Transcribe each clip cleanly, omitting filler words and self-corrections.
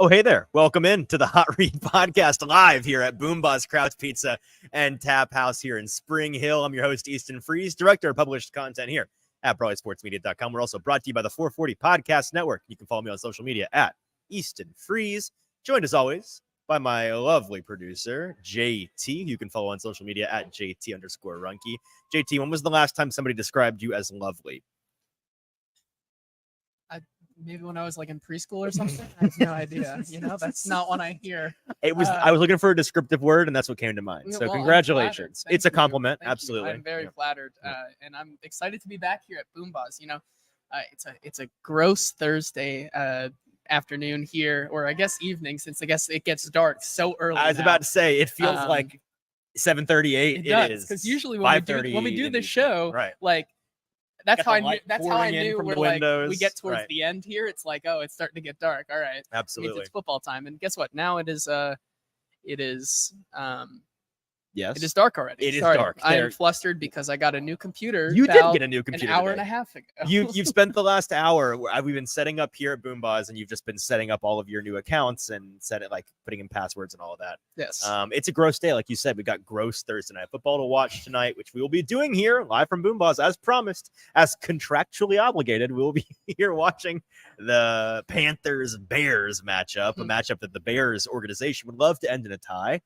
Oh, hey there. Welcome in to the Hot Read Podcast live here at Boombozz Crouch Pizza and Taphouse here in Spring Hill. I'm your host, Easton Freeze, director of published content here at BrawleySportsMedia.com. We're also brought to you by the 440 Podcast Network. You can follow me on social media at Easton Freeze. Joined as always by my lovely producer, JT. You can follow on social media at JT_Ruhnke. JT, when was the last time somebody described you as lovely? Maybe when I was like in preschool or something. I have no idea. That's not what I hear. I was looking for a descriptive word, and that's what came to mind. So congratulations. It's a compliment. Absolutely. I'm very flattered, and I'm excited to be back here at Boombozz. It's a gross Thursday afternoon here, or I guess evening, since I guess it gets dark so early. I was about to say it feels like 7:38. It is, because usually when we do the show, right, like. That's how I knew we're like we get towards right. the end here. It's like, oh, it's starting to get dark. All right. Absolutely. It's football time. And guess what? Now it is yes. It is dark already. It is dark. I am flustered because I got a new computer. You did get a new computer an hour today. And a half ago. You've spent the last hour where we've been setting up here at Boombozz, and you've just been setting up all of your new accounts and putting in passwords and all of that. Yes. It's a gross day, like you said. We got gross Thursday night football to watch tonight, which we will be doing here live from Boombozz, as promised, as contractually obligated. We will be here watching the Panthers-Bears matchup, a matchup that the Bears organization would love to end in a tie.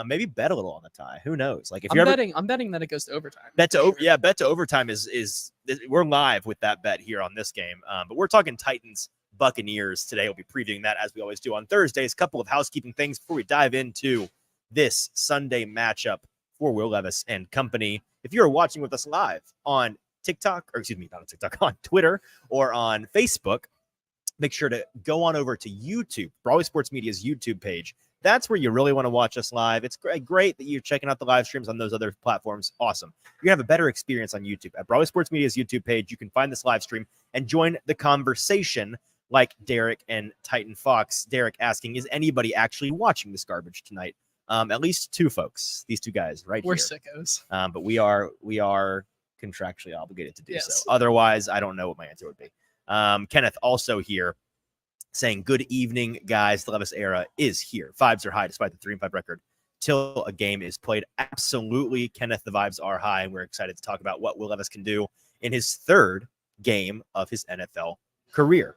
Maybe bet a little on the tie. Who knows? Like, if I'm betting that it goes to overtime. Bet to overtime is we're live with that bet here on this game. But we're talking Titans Buccaneers today. We'll be previewing that as we always do on Thursdays. A couple of housekeeping things before we dive into this Sunday matchup for Will Levis and company. If you're watching with us live on TikTok, or excuse me, not on TikTok, on Twitter or on Facebook, make sure to go on over to YouTube, Brawley Sports Media's YouTube page. That's where you really want to watch us live. It's great that you're checking out the live streams on those other platforms. Awesome. You're going to have a better experience on YouTube. At Brawley Sports Media's YouTube page, you can find this live stream and join the conversation like Derek and Titan Fox. Derek asking, is anybody actually watching this garbage tonight? At least two folks, these two guys right We're here. We're sickos. But we are contractually obligated to do yes. so. Otherwise, I don't know what my answer would be. Kenneth also here, saying, good evening, guys. The Levis era is here. Vibes are high despite the 3-5 record till a game is played. Absolutely, Kenneth, the vibes are high, and we're excited to talk about what Will Levis can do in his third game of his NFL career.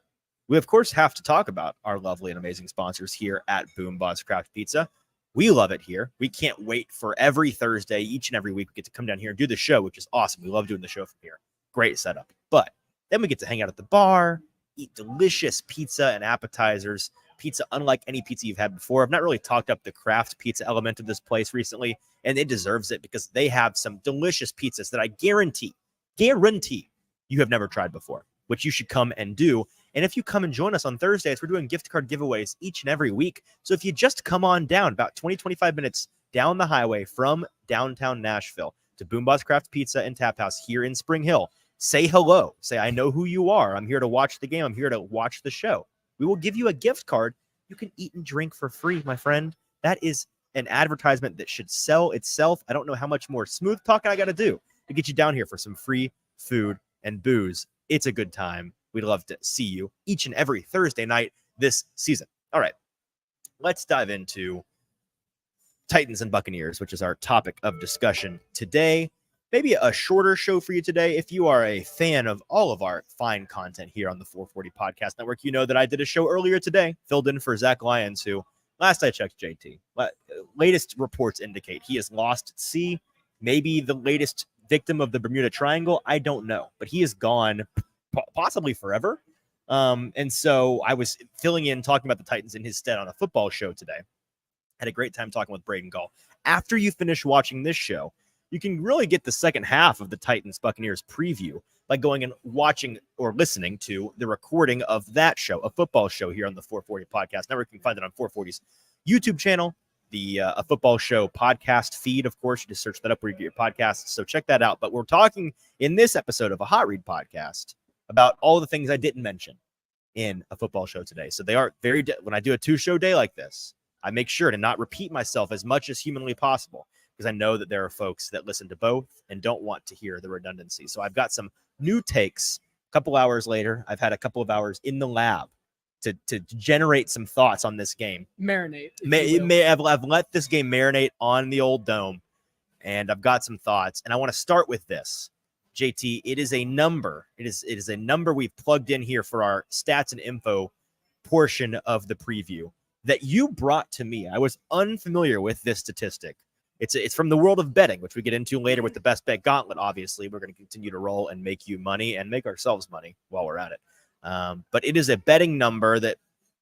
We, of course, have to talk about our lovely and amazing sponsors here at Boombozz Craft Pizza. We love it here. We can't wait for every Thursday, each and every week, we get to come down here and do the show, which is awesome. We love doing the show from here. Great setup. But then we get to hang out at the bar, eat delicious pizza and appetizers. Pizza unlike any pizza you've had before. I've not really talked up the craft pizza element of this place recently, and it deserves it because they have some delicious pizzas that I guarantee you have never tried before, which you should come and do. And if you come and join us on Thursdays, we're doing gift card giveaways each and every week. So if you just come on down about 20-25 minutes down the highway from downtown Nashville to Boombozz Craft Pizza and Taphouse here in Spring Hill, say hello. Say, I know who you are. I'm here to watch the game. I'm here to watch the show. We will give you a gift card. You can eat and drink for free, my friend. That is an advertisement that should sell itself. I don't know how much more smooth talking I got to do to get you down here for some free food and booze. It's a good time. We'd love to see you each and every Thursday night this season. All right, let's dive into Titans and Buccaneers, which is our topic of discussion today. Maybe a shorter show for you today. If you are a fan of all of our fine content here on the 440 Podcast Network, you know that I did a show earlier today, filled in for Zach Lyons, who, last I checked, JT, latest reports indicate he has lost at sea. Maybe the latest victim of the Bermuda Triangle. I don't know, but he is gone possibly forever. And so I was filling in, talking about the Titans in his stead on a football show today. Had a great time talking with Braden Gall. After you finish watching this show, you can really get the second half of the Titans Buccaneers preview by going and watching or listening to the recording of that show, a football show here on the 440 Podcast Network. You can find it on 440's YouTube channel, the A Football Show podcast feed. Of course, you just search that up where you get your podcasts. So check that out. But we're talking in this episode of a Hot Read podcast about all the things I didn't mention in a football show today. So they are very, when I do a 2-show day like this, I make sure to not repeat myself as much as humanly possible, because I know that there are folks that listen to both and don't want to hear the redundancy. So I've got some new takes. A couple hours later, I've had a couple of hours in the lab to generate some thoughts on this game. Marinate. I've let this game marinate on the old dome, and I've got some thoughts. And I want to start with this. JT, it is a number. It is a number we've plugged in here for our stats and info portion of the preview that you brought to me. I was unfamiliar with this statistic. It's from the world of betting, which we get into later with the best bet gauntlet. Obviously, we're going to continue to roll and make you money and make ourselves money while we're at it. But it is a betting number that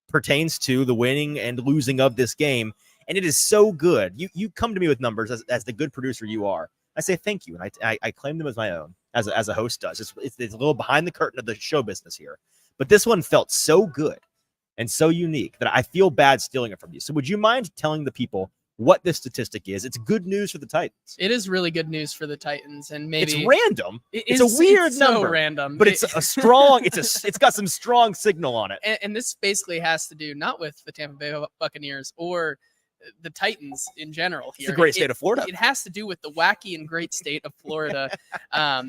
pertains to the winning and losing of this game. And it is so good. You come to me with numbers as the good producer you are. I say thank you, and I claim them as my own, as a host does. It's a little behind the curtain of the show business here. But this one felt so good and so unique that I feel bad stealing it from you. So would you mind telling the people what this statistic is? It's good news for the Titans. It is really good news for the Titans, and maybe it's random. It's a weird number, so random, but it's a strong. It's got some strong signal on it. And this basically has to do not with the Tampa Bay Buccaneers or the Titans in general here. It's a great state of Florida. It has to do with the wacky and great state of Florida.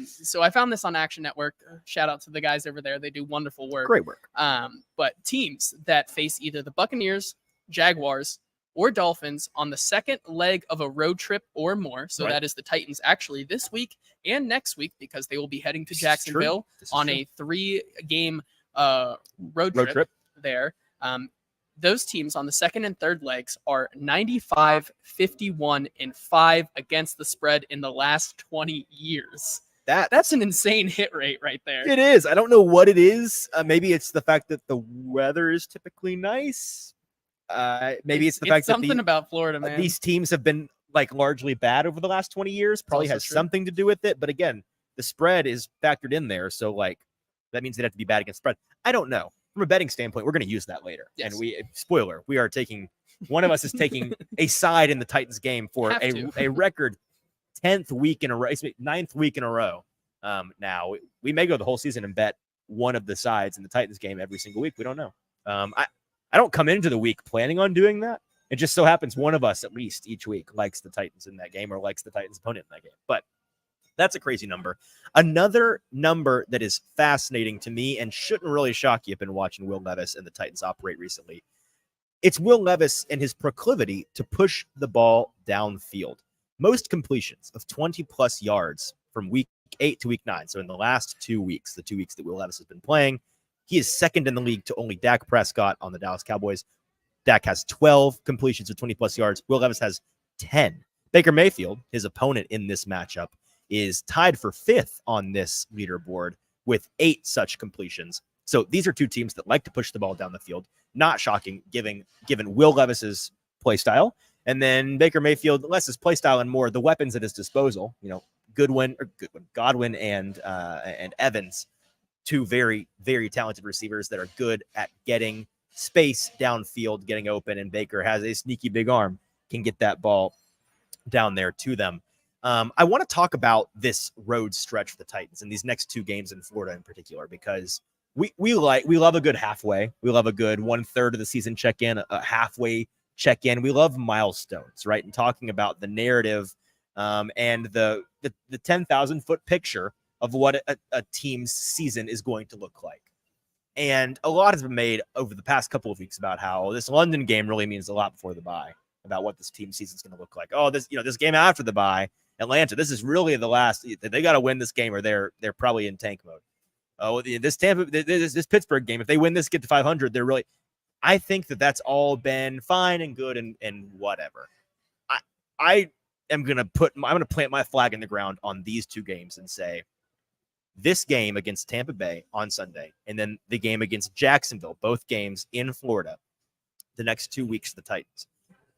So I found this on Action Network. Shout out to the guys over there. They do wonderful work. Great work. But teams that face either the Buccaneers, Jaguars, or Dolphins on the second leg of a road trip or more. So that is the Titans actually this week and next week, because they will be heading to Jacksonville on a 3-game road trip there. Those teams on the second and third legs are 95, 51, and 5 against the spread in the last 20 years. That's an insane hit rate right there. It is. I don't know what it is. Maybe it's the fact that the weather is typically nice. Maybe it's the fact that something about Florida, man. These teams have been like largely bad over the last 20 years. Probably has something to do with it. But again, the spread is factored in there. So like that means they'd have to be bad against spread. I don't know. From a betting standpoint, we're going to use that later. Yes. And we are taking, one of us is taking a side in the Titans game for a record 10th week in a row, 9th week in a row. Now we may go the whole season and bet one of the sides in the Titans game every single week. We don't know. I don't come into the week planning on doing that. It just so happens one of us at least each week likes the Titans in that game or likes the Titans opponent in that game. But that's a crazy number. Another number that is fascinating to me and shouldn't really shock you. I've been watching Will Levis and the Titans operate recently. It's Will Levis and his proclivity to push the ball downfield. Most completions of 20-plus yards from week 8 to week 9. So in the last 2 weeks, the 2 weeks that Will Levis has been playing, he is second in the league to only Dak Prescott on the Dallas Cowboys. Dak has 12 completions of 20-plus yards. Will Levis has 10. Baker Mayfield, his opponent in this matchup, is tied for 5th on this leaderboard with 8 such completions. So these are two teams that like to push the ball down the field. Not shocking, given Will Levis's play style. And then Baker Mayfield, less his play style and more the weapons at his disposal. You know, Godwin and Evans, two very, very talented receivers that are good at getting space downfield, getting open. And Baker has a sneaky big arm, can get that ball down there to them. I want to talk about this road stretch for the Titans and these next 2 games in Florida in particular, because we love a good halfway. We love a good 1/3 of the season check-in, a halfway check-in. We love milestones, right? And talking about the narrative and the 10,000-foot picture of what a team's season is going to look like. And a lot has been made over the past couple of weeks about how this London game really means a lot before the bye, about what this team season is going to look like. Oh, this game after the bye, Atlanta, this is really the last. They got to win this game, or they're probably in tank mode. Oh, this Pittsburgh game, if they win this, get to 500, they're really. I think that's all been fine and good and whatever. I'm gonna plant my flag in the ground on these 2 games and say this game against Tampa Bay on Sunday, and then the game against Jacksonville, both games in Florida, the next 2 weeks of the Titans.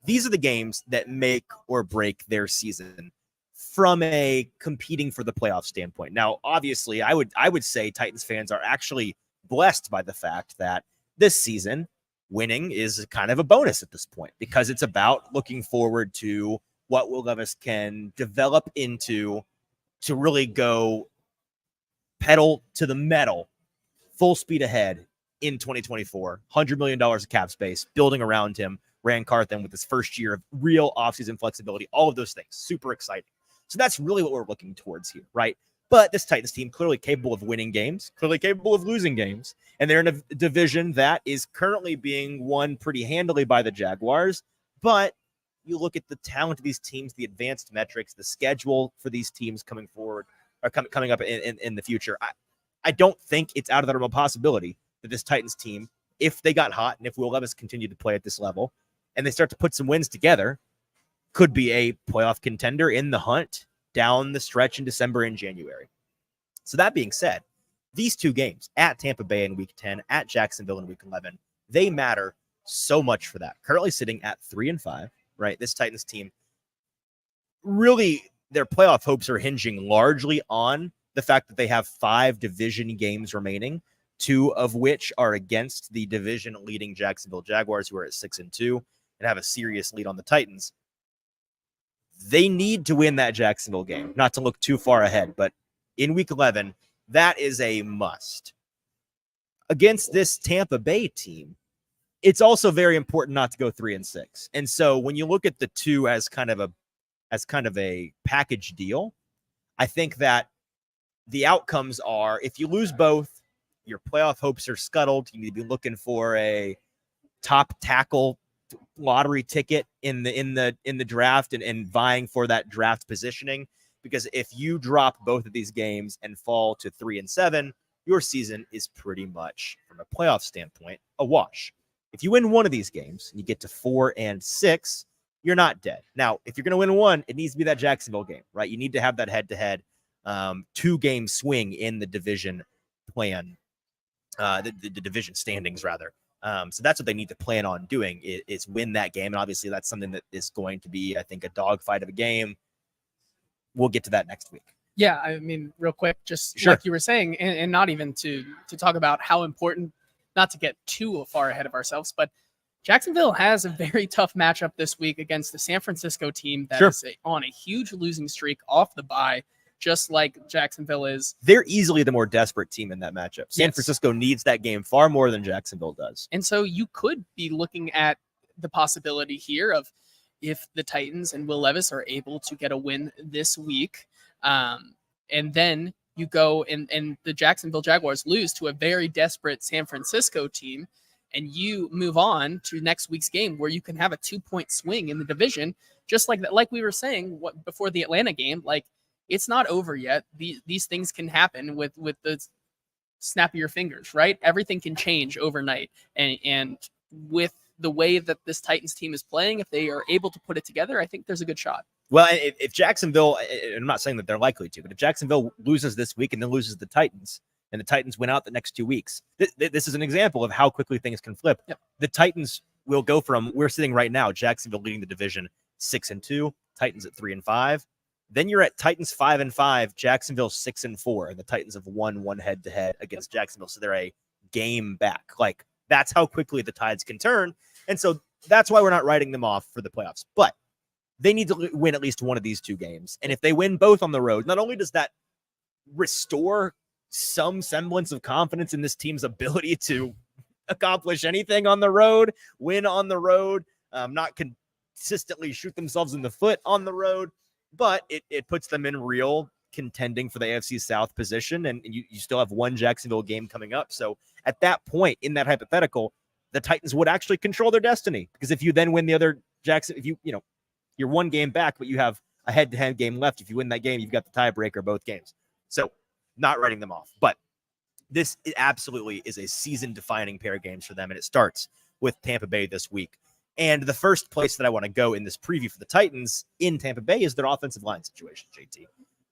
These are the games that make or break their season from a competing for the playoff standpoint. Now, obviously, I would say Titans fans are actually blessed by the fact that this season winning is kind of a bonus at this point, because it's about looking forward to what Will Levis can develop into to really go pedal to the metal, full speed ahead in 2024. $100 million of cap space, building around him. Rand Carthen with his first year of real offseason flexibility, all of those things. Super exciting. So that's really what we're looking towards here, right? But this Titans team clearly capable of winning games, clearly capable of losing games. And they're in a division that is currently being won pretty handily by the Jaguars. But you look at the talent of these teams, the advanced metrics, the schedule for these teams coming forward, or coming up in the future. I don't think it's out of the realm of possibility that this Titans team, if they got hot and if Will Levis continued to play at this level and they start to put some wins together, could be a playoff contender in the hunt down the stretch in December and January. So that being said, these two games at Tampa Bay in week 10, at Jacksonville in week 11, they matter so much for that. Currently sitting at 3-5, right? This Titans team, really, their playoff hopes are hinging largely on the fact that they have 5 division games remaining, 2 of which are against the division leading Jacksonville Jaguars, who are at 6-2 and have a serious lead on the Titans. They need to win that Jacksonville game, not to look too far ahead, but in week 11, that is a must. Against this Tampa Bay team, it's also very important not to go 3-6. And so when you look at the two as kind of a package deal, I think that the outcomes are, if you lose both, your playoff hopes are scuttled. You need to be looking for a top tackle lottery ticket in the draft and vying for that draft positioning. Because if you drop both of these games and fall to 3-7, your season is pretty much, from a playoff standpoint, a wash. If you win one of these games and you get to 4-6, you're not dead. Now, if you're going to win one, it needs to be that Jacksonville game, right? You need to have that head-to-head 2-game swing in the division plan, the division standings, rather. So that's what they need to plan on doing is win that game. And obviously that's something that is going to be, I think, a dogfight of a game. We'll get to that next week. Yeah, I mean, real quick, just Sure. like you were saying, and not even to talk about how important, not to get too far ahead of ourselves, but Jacksonville has a very tough matchup this week against the San Francisco team that is on a huge losing streak off the bye, just like Jacksonville is. They're easily the more desperate team in that matchup. San Francisco needs that game far more than Jacksonville does. And so you could be looking at the possibility here of, if the Titans and Will Levis are able to get a win this week, and then you go and the Jacksonville Jaguars lose to a very desperate San Francisco team, and you move on to next week's game where you can have a 2-point swing in the division, just like that. Like we were saying before the Atlanta game, like, it's not over yet. These things can happen with the snap of your fingers, right? Everything can change overnight, and with the way that this Titans team is playing, if they are able to put it together, I think there's a good shot. Well, if Jacksonville, I'm not saying that they're likely to, but if Jacksonville loses this week and then loses the Titans, and the Titans win out the next 2 weeks, this is an example of how quickly things can flip. Yep. The Titans will go from, we're sitting right now, Jacksonville leading the division 6-2, Titans at 3-5. Then you're at Titans 5-5, Jacksonville 6-4, and the Titans have won one head-to-head against Jacksonville, so they're a game back. Like, that's how quickly the tides can turn. And so that's why we're not writing them off for the playoffs. But they need to win at least one of these 2 games. And if they win both on the road, not only does that restore some semblance of confidence in this team's ability to accomplish anything on the road, win on the road, not consistently shoot themselves in the foot on the road, but it puts them in real contending for the AFC South position, and you still have one Jacksonville game coming up. So at that point, in that hypothetical, the Titans would actually control their destiny, because if you then win the other if you're one game back, but you have a head-to-head game left. If you win that game, you've got the tiebreaker both games. So not writing them off, but this absolutely is a season-defining pair of games for them, and it starts with Tampa Bay this week. And the first place that I want to go in this preview for the Titans in Tampa Bay is their offensive line situation, JT.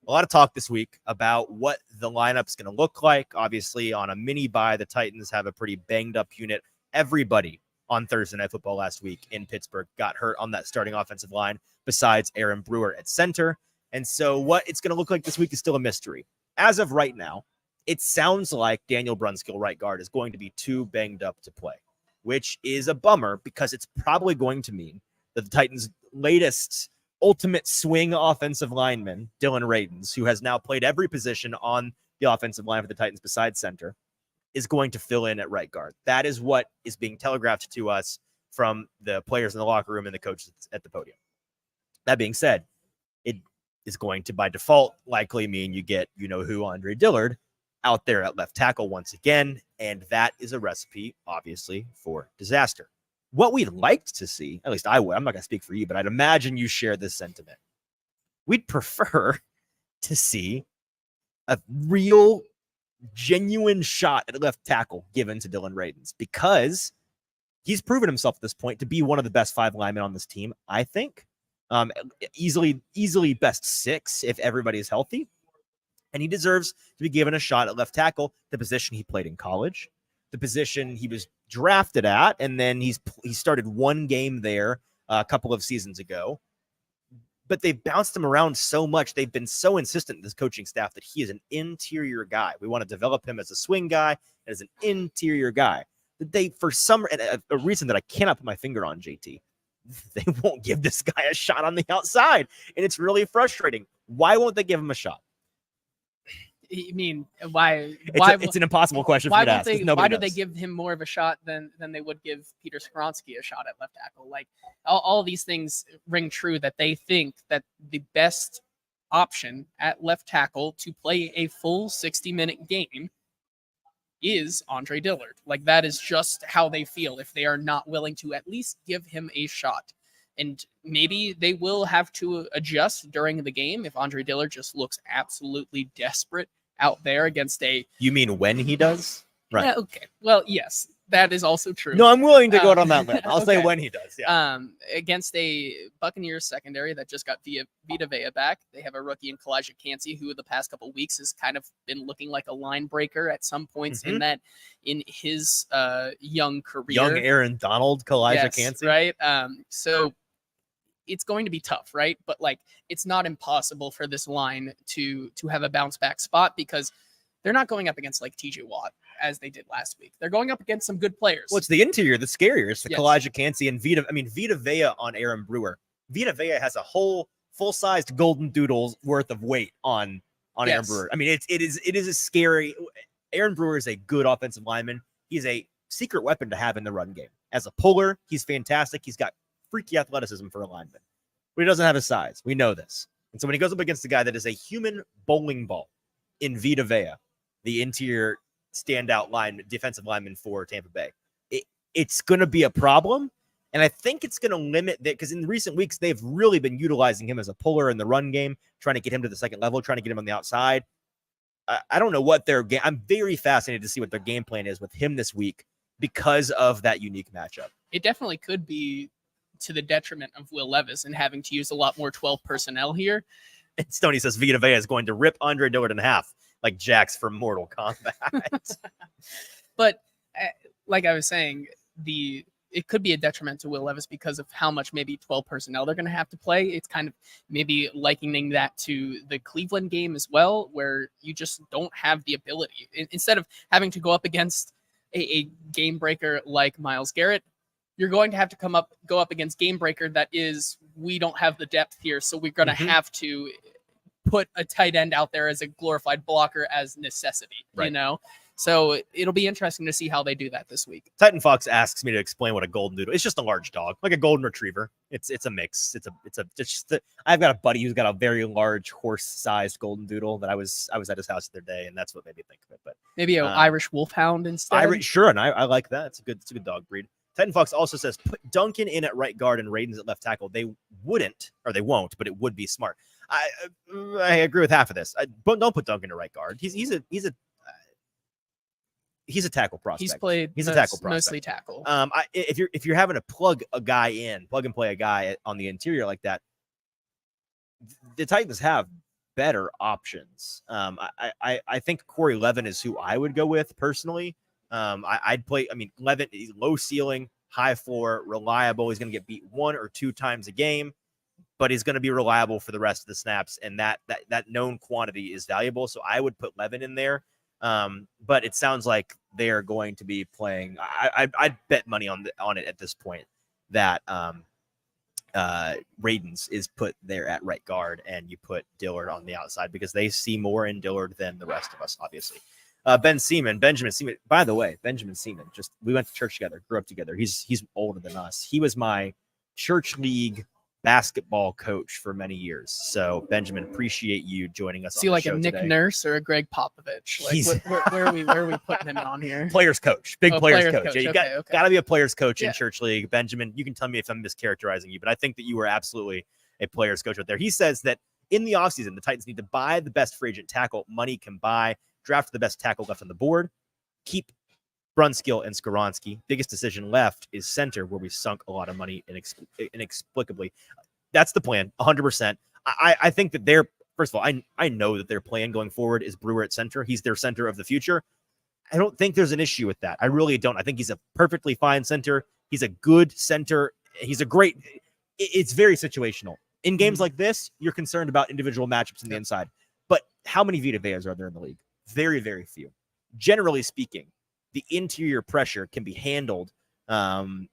A lot of talk this week about what the lineup's going to look like. Obviously, on a mini bye, the Titans have a pretty banged-up unit. Everybody on Thursday Night Football last week in Pittsburgh got hurt on that starting offensive line, besides Aaron Brewer at center. And so what it's going to look like this week is still a mystery. As of right now, it sounds like Daniel Brunskill, right guard, is going to be too banged up to play, which is a bummer, because it's probably going to mean that the Titans' latest ultimate swing offensive lineman, Dylan Radins, who has now played every position on the offensive line for the Titans besides center, is going to fill in at right guard. That is what is being telegraphed to us from the players in the locker room and the coaches at the podium. That being said, is going to, by default, likely mean you get, who, Andre Dillard, out there at left tackle once again. And that is a recipe, obviously, for disaster. What we'd liked to see, at least I would, I'm not going to speak for you, but I'd imagine you share this sentiment. We'd prefer to see a real, genuine shot at left tackle given to Dylan Radins, because he's proven himself at this point to be one of the best 5 linemen on this team, I think. Easily best 6 if everybody is healthy. And he deserves to be given a shot at left tackle, the position he played in college, the position he was drafted at, and then he started one game there a couple of seasons ago. But they've bounced him around so much. They've been so insistent, this coaching staff, that he is an interior guy. We want to develop him as a swing guy and as an interior guy. They, for some a reason that I cannot put my finger on, JT, they won't give this guy a shot on the outside, and it's really frustrating. Why won't they give him a shot? I mean, why? It's an impossible question for me to ask. Why do they give him more of a shot than they would give Peter Skoronski a shot at left tackle? Like, all these things ring true, that they think that the best option at left tackle to play a full 60-minute game is Andre Dillard. Like, that is just how they feel if they are not willing to at least give him a shot. And maybe they will have to adjust during the game if Andre Dillard just looks absolutely desperate out there against a... You mean when he does? Right. Yeah, okay. Well, yes, that is also true. No, I'm willing to go out on that limb. I'll okay. say when he does. Yeah. Against a Buccaneers secondary that just got Vita Vea back. They have a rookie in Kalijah Cansey, who the past couple of weeks has kind of been looking like a line breaker at some points in his young career. Young Aaron Donald, Kalijah Cansey. Right. So it's going to be tough, right? But like, it's not impossible for this line to have a bounce back spot, because they're not going up against like TJ Watt as they did last week. They're going up against some good players. Well, it's the interior that's scarier. It's the Kalijah Cansey and Vita Vea on Aaron Brewer. Vita Vea has a whole full-sized golden doodle's worth of weight on Aaron Brewer. I mean, it is a scary. Aaron Brewer is a good offensive lineman. He's a secret weapon to have in the run game. As a puller, he's fantastic. He's got freaky athleticism for a lineman, but he doesn't have his size. We know this. And so when he goes up against a guy that is a human bowling ball in Vita Vea, the interior standout defensive lineman for Tampa Bay, it's going to be a problem. And I think it's going to limit that, because in recent weeks, they've really been utilizing him as a puller in the run game, trying to get him to the second level, trying to get him on the outside. I don't know what I'm very fascinated to see what their game plan is with him this week, because of that unique matchup. It definitely could be to the detriment of Will Levis and having to use a lot more 12 personnel here. And Stoney says Vita Vea is going to rip Andre Dillard in half like Jax from Mortal Kombat. But like I was saying, it could be a detriment to Will Levis because of how much maybe 12 personnel they're going to have to play. It's kind of maybe likening that to the Cleveland game as well, where you just don't have the ability. Instead of having to go up against a game breaker like Myles Garrett, you're going to have to go up against game breaker that is, we don't have the depth here, so we're going to have to put a tight end out there as a glorified blocker as necessity, right. You know? So it'll be interesting to see how they do that this week. Titan Fox asks me to explain what a golden doodle. It's just a large dog, like a golden retriever. It's a mix. I've got a buddy who's got a very large horse-sized golden doodle that I was at his house the other day, and that's what made me think of it. But maybe an Irish wolfhound instead. Sure, and I like that. It's a good dog breed. Titan Fox also says put Duncan in at right guard and Radins at left tackle. They wouldn't, or they won't, but it would be smart. I agree with half of this. But don't put Duncan at right guard. He's a tackle prospect. He's a tackle prospect. Mostly tackle. If you're having to plug and play a guy on the interior like that, the Titans have better options. I think Corey Levin is who I would go with personally. I'd play. I mean, Levin, he's low ceiling, high floor, reliable. He's going to get beat 1 or 2 times a game, but he's going to be reliable for the rest of the snaps, and that known quantity is valuable. So I would put Levin in there. But it sounds like they're going to be playing. I'd bet money on it at this point that Radins is put there at right guard, and you put Dillard on the outside because they see more in Dillard than the rest of us, obviously. Benjamin Seaman. By the way, Benjamin Seaman. We went to church together, grew up together. He's older than us. He was my church league basketball coach for many years. So Benjamin, appreciate you joining us. See, on the like show a Nick today. Nurse or a Greg Popovich. Like, He's- where are we putting him on here? Players coach, big players coach. Yeah, you Okay. got to be a players coach Yeah. in church league. Benjamin, you can tell me if I'm mischaracterizing you, but I think that you were absolutely a players coach right there. He says that in the offseason, the Titans need to buy the best free agent tackle money can buy, draft the best tackle left on the board, keep Brunskill and Skoronski. Biggest decision left is center, where we sunk a lot of money inexplicably. That's the plan, 100%. I think that they're, first of all, I know that their plan going forward is Brewer at center. He's their center of the future. I don't think there's an issue with that. I really don't. I think he's a perfectly fine center. He's a good center. He's a great, it's very situational. In games like this, you're concerned about individual matchups in the inside. But how many Vita Veas are there in the league? Very, very few. Generally speaking, the interior pressure can be handled brain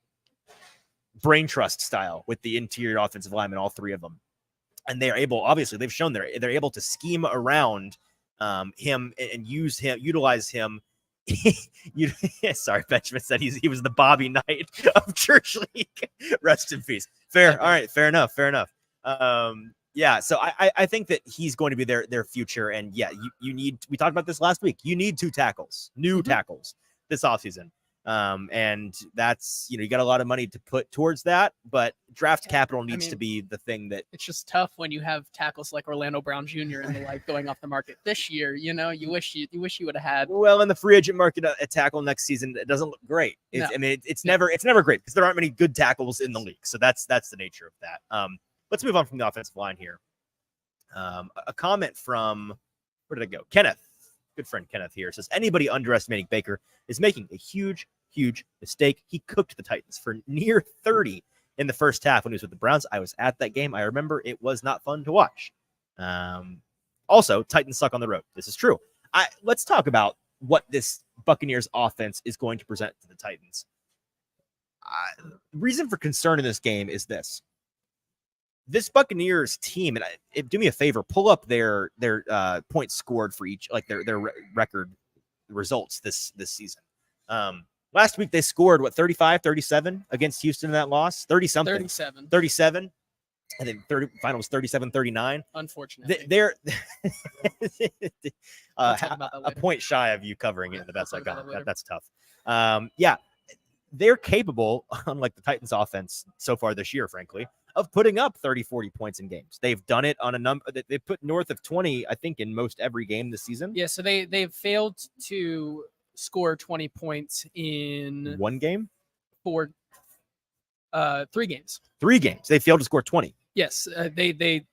trust style with the interior offensive linemen, all three of them. And they're able, obviously, they've shown they're able to scheme around him and utilize him. Sorry, Benjamin said he was the Bobby Knight of Church League. Rest in peace. Fair. All right. Fair enough. Yeah. So I think that he's going to be their future. And yeah, you need, we talked about this last week. You need two tackles, new tackles this offseason. And that's, you got a lot of money to put towards that, but draft capital needs to be the thing that it's just tough when you have tackles like Orlando Brown Jr. and the like going off the market this year. You wish you would have had. Well, in the free agent market, a tackle next season, it doesn't look great. It's never great because there aren't many good tackles in the league. So that's the nature of that. Let's move on from the offensive line here. A comment from, where did it go? Kenneth. Good friend Kenneth here says, anybody underestimating Baker is making a huge mistake. He cooked the Titans for near 30 in the first half when he was with the Browns. I was at that game. I remember it was not fun to watch. Also, Titans suck on the road. This is true. Let's talk about what this Buccaneers offense is going to present to the Titans. Reason for concern in this game is this. This Buccaneers team, and do me a favor, pull up their points scored for each, like their record results this season. Last week they scored 35, 37 against Houston in that loss, 30-something. 37. And then final was 37-39. Unfortunately. They're a point shy of you covering it in the best I got. That's tough. Yeah, they're capable, unlike the Titans offense so far this year, frankly, of putting up 30-40 points in games. They've done it on a number that they put north of 20, I think, in most every game this season. Yeah, so they've failed to score 20 points in one game for 3 games. 3 games. They failed to score 20. Yes, they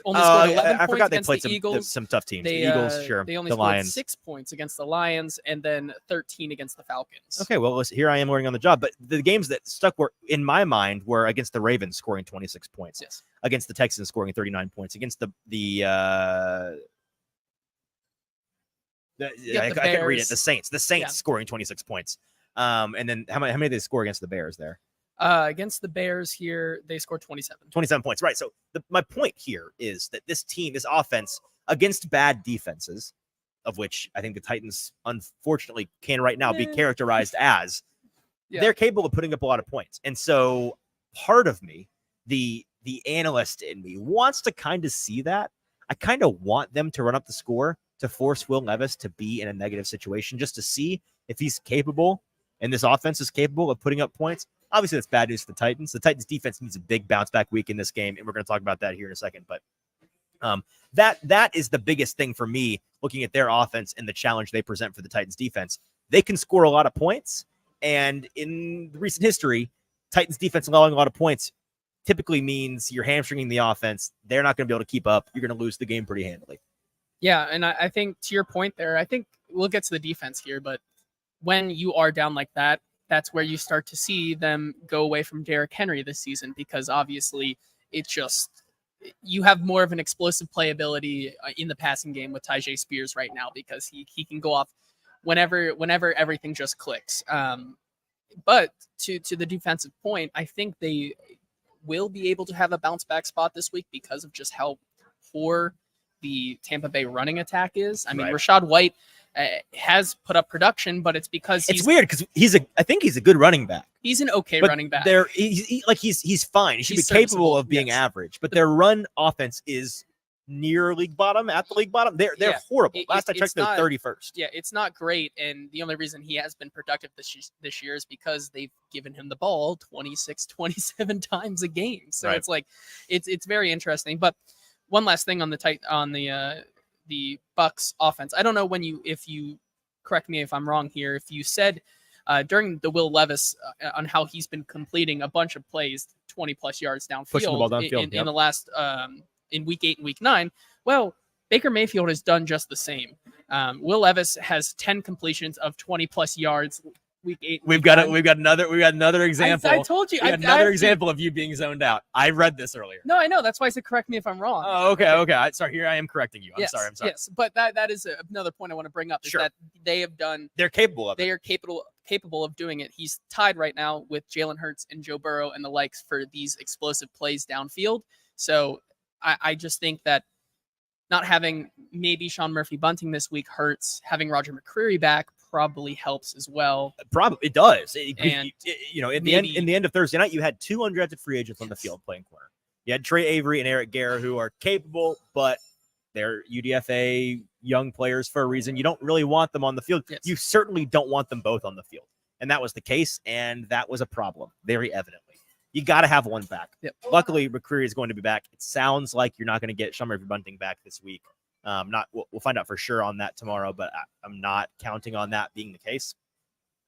only scored 11 I points forgot they against played the Eagles. some tough teams. The Eagles, sure. They only the scored Lions. 6 points against the Lions and then 13 against the Falcons. Okay, well, here I am learning on the job. But the games that stuck were, in my mind, were against the Ravens scoring 26 points. Yes. Against the Texans scoring 39 points. Against I couldn't read it. The Saints. Scoring 26 points. And then how many did they score against the Bears there? Against the Bears here, they scored 27. 27 points, right. So my point here is that this team, this offense, against bad defenses, of which I think the Titans, unfortunately, can right now be characterized as, they're capable of putting up a lot of points. And so part of me, the analyst in me, wants to kind of see that. I kind of want them to run up the score to force Will Levis to be in a negative situation, just to see if he's capable and this offense is capable of putting up points. Obviously, that's bad news for the Titans. The Titans defense needs a big bounce back week in this game, and we're going to talk about that here in a second. But that is the biggest thing for me, looking at their offense and the challenge they present for the Titans defense. They can score a lot of points, and in recent history, Titans defense allowing a lot of points typically means you're hamstringing the offense. They're not going to be able to keep up. You're going to lose the game pretty handily. Yeah, and I think to your point there, I think we'll get to the defense here, but when you are down like that, that's where you start to see them go away from Derrick Henry this season, because obviously you have more of an explosive playability in the passing game with Tyjae Spears right now, because he can go off whenever everything just clicks. But to the defensive point, I think they will be able to have a bounce back spot this week because of just how poor the Tampa Bay running attack is. I mean, Right. Rachaad White has put up production, but it's because It's weird because I think he's a good running back. he's an okay But running back. He's fine. He should He's be capable serviceable, of being yes. average. But their run offense is near league bottom, at the league bottom. They're horrible. Last I checked, they're 31st. Yeah, it's not great, and the only reason he has been productive this year is because they've given him the ball 26, 27 times a game. So Right. it's like it's very interesting. But one last thing on the Bucks offense. I don't know if you correct me if I'm wrong here. If you said during the Will Levis on how he's been completing a bunch of plays 20 plus yards downfield, Pushing the ball downfield, in the last in week 8 and week 9. Well, Baker Mayfield has done just the same. Will Levis has 10 completions of 20 plus yards week 8. We've got another example. I told you. Another example of you being zoned out. I read this earlier. No, I know. That's why I said correct me if I'm wrong. Oh, okay. Sorry, here I am correcting you. I'm sorry. Yes, but that is another point I want to bring up is Sure. that they're capable of it. They are capable of doing it. He's tied right now with Jalen Hurts and Joe Burrow and the likes for these explosive plays downfield. So I just think that not having maybe Sean Murphy Bunting this week hurts. Having Roger McCreary back probably helps as well. Probably it does. And in the end of Thursday night, you had 2 undrafted free agents on the field playing corner. You had Trey Avery and Eric Guerra, who are capable, but they're UDFA young players for a reason. You don't really want them on the field. Yes. You certainly don't want them both on the field. And that was the case, and that was a problem, very evidently. You got to have one back. Yep. Luckily, McCreary is going to be back. It sounds like you're not going to get Sean Murphy Bunting back this week. We'll find out for sure on that tomorrow, but I'm not counting on that being the case.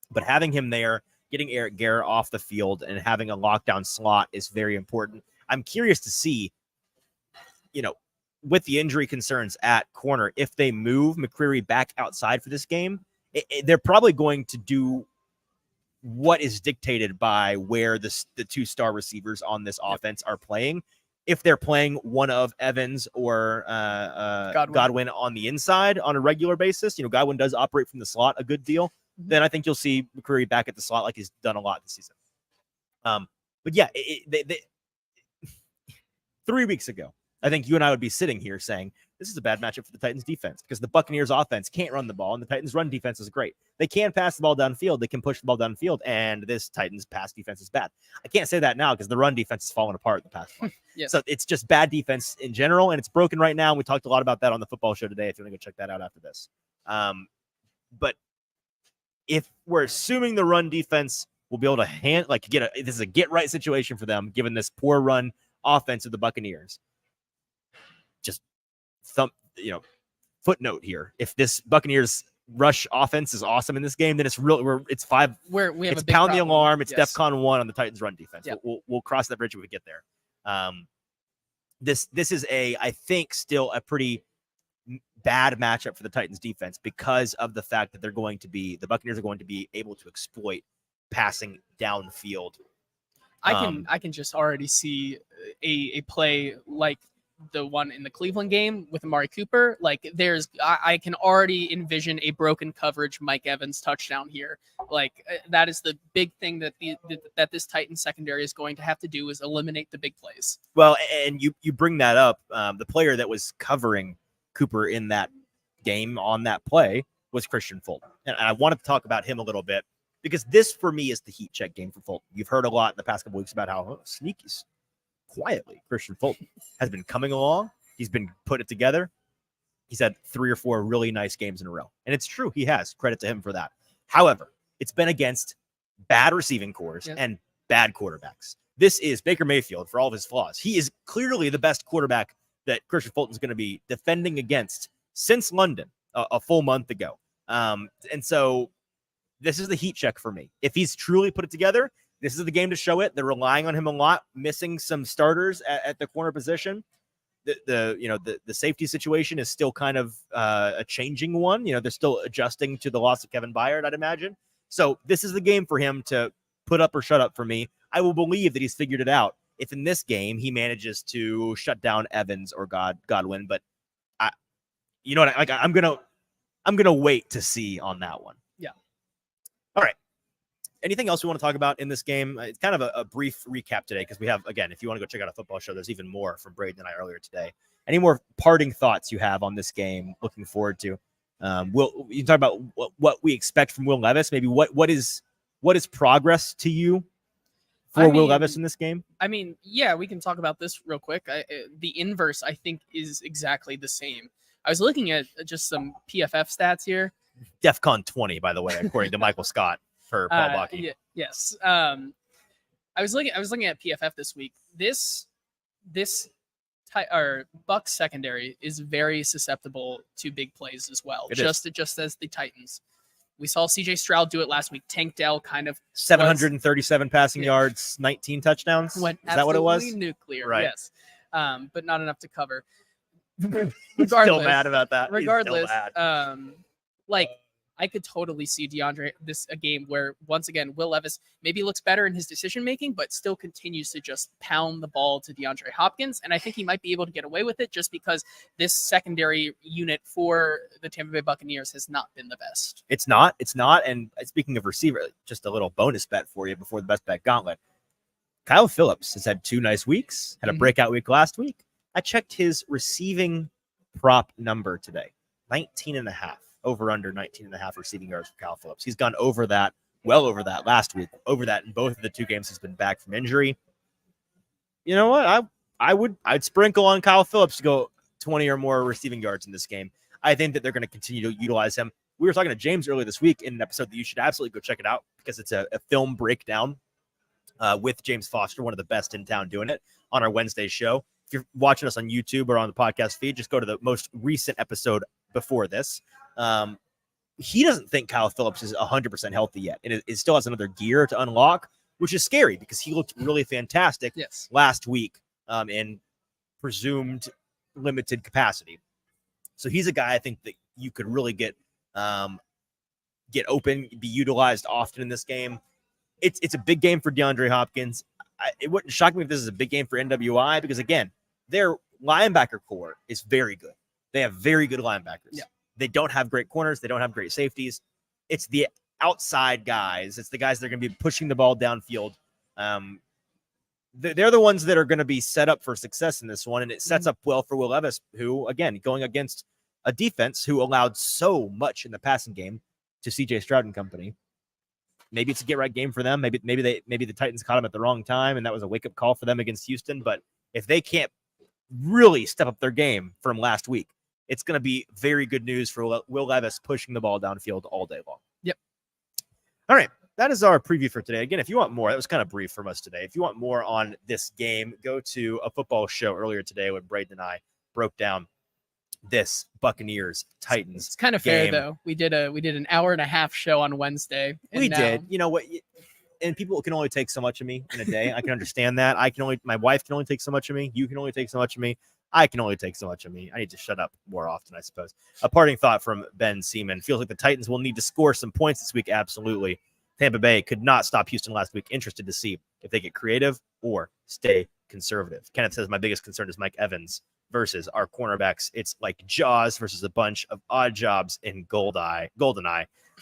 But having him there, getting Eric Guerra off the field, and having a lockdown slot is very important. I'm curious to see, with the injury concerns at corner, if they move McCreary back outside for this game, they're probably going to do what is dictated by where the 2-star receivers on this offense are playing. If they're playing one of Evans or Godwin on the inside on a regular basis, Godwin does operate from the slot a good deal. Mm-hmm. Then I think you'll see McCreary back at the slot like he's done a lot this season. But yeah, 3 weeks ago, I think you and I would be sitting here saying, this is a bad matchup for the Titans defense because the Buccaneers offense can't run the ball and the Titans run defense is great. They can pass the ball downfield. They can push the ball downfield, and this Titans pass defense is bad. I can't say that now because the run defense is falling apart the past month. Yes. So it's just bad defense in general, and it's broken right now. And we talked a lot about that on the football show today if you want to go check that out after this. But if we're assuming the run defense will be able to this is a get-right situation for them given this poor run offense of the Buccaneers. Just footnote here. If this Buccaneers rush offense is awesome in this game, then it's five. We have it's a big pound the problem. alarm. It's Yes. DEFCON 1 on the Titans run defense. Yep. We'll cross that bridge when we get there. This is I think still a pretty bad matchup for the Titans defense because of the fact that the Buccaneers are going to be able to exploit passing downfield. I can just already see a play like the one in the Cleveland game with Amari Cooper. Like I can already envision a broken coverage Mike Evans touchdown here. Like that is the big thing that that this Titans secondary is going to have to do is eliminate the big plays. Well, and you bring that up. The player that was covering Cooper in that game on that play was Christian Fulton. And I wanted to talk about him a little bit because this for me is the heat check game for Fulton. You've heard a lot in the past couple weeks about how sneaky quietly Christian Fulton has been coming along. He's been putting it together. He's had 3 or 4 really nice games in a row. And it's true. He has. Credit to him for that. However, it's been against bad receiving cores and bad quarterbacks. This is Baker Mayfield for all of his flaws. He is clearly the best quarterback that Christian Fulton is going to be defending against since London a full month ago. And so this is the heat check for me. If he's truly put it together, this is the game to show it. They're relying on him a lot, missing some starters at the corner position. The safety situation is still kind of a changing one. They're still adjusting to the loss of Kevin Byard, I'd imagine. So this is the game for him to put up or shut up for me. I will believe that he's figured it out if in this game he manages to shut down Evans or Godwin. But I'm gonna wait to see on that one. Yeah. All right. Anything else we want to talk about in this game? It's kind of a brief recap today because we have, again, if you want to go check out a football show, there's even more from Braden and I earlier today. Any more parting thoughts you have on this game? Looking forward to. You talk about what we expect from Will Levis. Maybe what is progress to you for Will Levis in this game? I mean, yeah, we can talk about this real quick. The inverse, I think, is exactly the same. I was looking at just some PFF stats here. DEFCON 20, by the way, according to Michael Scott for Paul Bochy. Yes. I was looking at PFF this week. This Bucs secondary is very susceptible to big plays as well, just as the Titans. We saw CJ Stroud do it last week. Tank Dell kind of 737 passing yards, 19 touchdowns. Is that what it was? Nuclear, right? Yes, but not enough to cover. Still mad about that. Regardless, I could totally see DeAndre a game where once again Will Levis maybe looks better in his decision making, but still continues to just pound the ball to DeAndre Hopkins, and I think he might be able to get away with it just because this secondary unit for the Tampa Bay Buccaneers has not been the best. It's not. And speaking of receiver, just a little bonus bet for you before the best bet gauntlet. Kyle Phillips has had 2 nice weeks. Had a breakout week last week. I checked his receiving prop number today, 19.5. Over under 19.5 receiving yards for Kyle Phillips. He's gone over that, well over that last week, over that in both of the 2 games he's been back from injury. You know what? I'd sprinkle on Kyle Phillips to go 20 or more receiving yards in this game. I think that they're going to continue to utilize him. We were talking to James earlier this week in an episode that you should absolutely go check it out because it's a film breakdown with James Foster, one of the best in town doing it on our Wednesday show. If you're watching us on YouTube or on the podcast feed, just go to the most recent episode before this. He doesn't think Kyle Phillips is 100% healthy yet, and it still has another gear to unlock, which is scary because he looked really fantastic last week in presumed limited capacity. So he's a guy I think that you could really get open, be utilized often in this game. It's a big game for DeAndre Hopkins. It wouldn't shock me if this is a big game for NWI because, again, their linebacker core is very good. They have very good linebackers. Yeah. They don't have great corners. They don't have great safeties. It's the outside guys. It's the guys that are going to be pushing the ball downfield. They're the ones that are going to be set up for success in this one, and it sets up well for Will Levis, who, again, going against a defense who allowed so much in the passing game to CJ Stroud and company. Maybe it's a get-right game for them. Maybe the Titans caught him at the wrong time, and that was a wake-up call for them against Houston. But if they can't really step up their game from last week, it's going to be very good news for Will Levis pushing the ball downfield all day long. Yep. All right. That is our preview for today. Again, if you want more, that was kind of brief from us today. If you want more on this game, go to a football show earlier today when Braden and I broke down this Buccaneers Titans. It's kind of game. fair though. We did an hour and a half show on Wednesday. We did. You know what? And people can only take so much of me in a day. I can understand that. My wife can only take so much of me. You can only take so much of me. I can only take so much of me. I need to shut up more often, I suppose. A parting thought from Ben Seaman. Feels like the Titans will need to score some points this week. Absolutely. Tampa Bay could not stop Houston last week. Interested to see if they get creative or stay conservative. Kenneth says, my biggest concern is Mike Evans versus our cornerbacks. It's like Jaws versus a bunch of odd jobs in GoldenEye.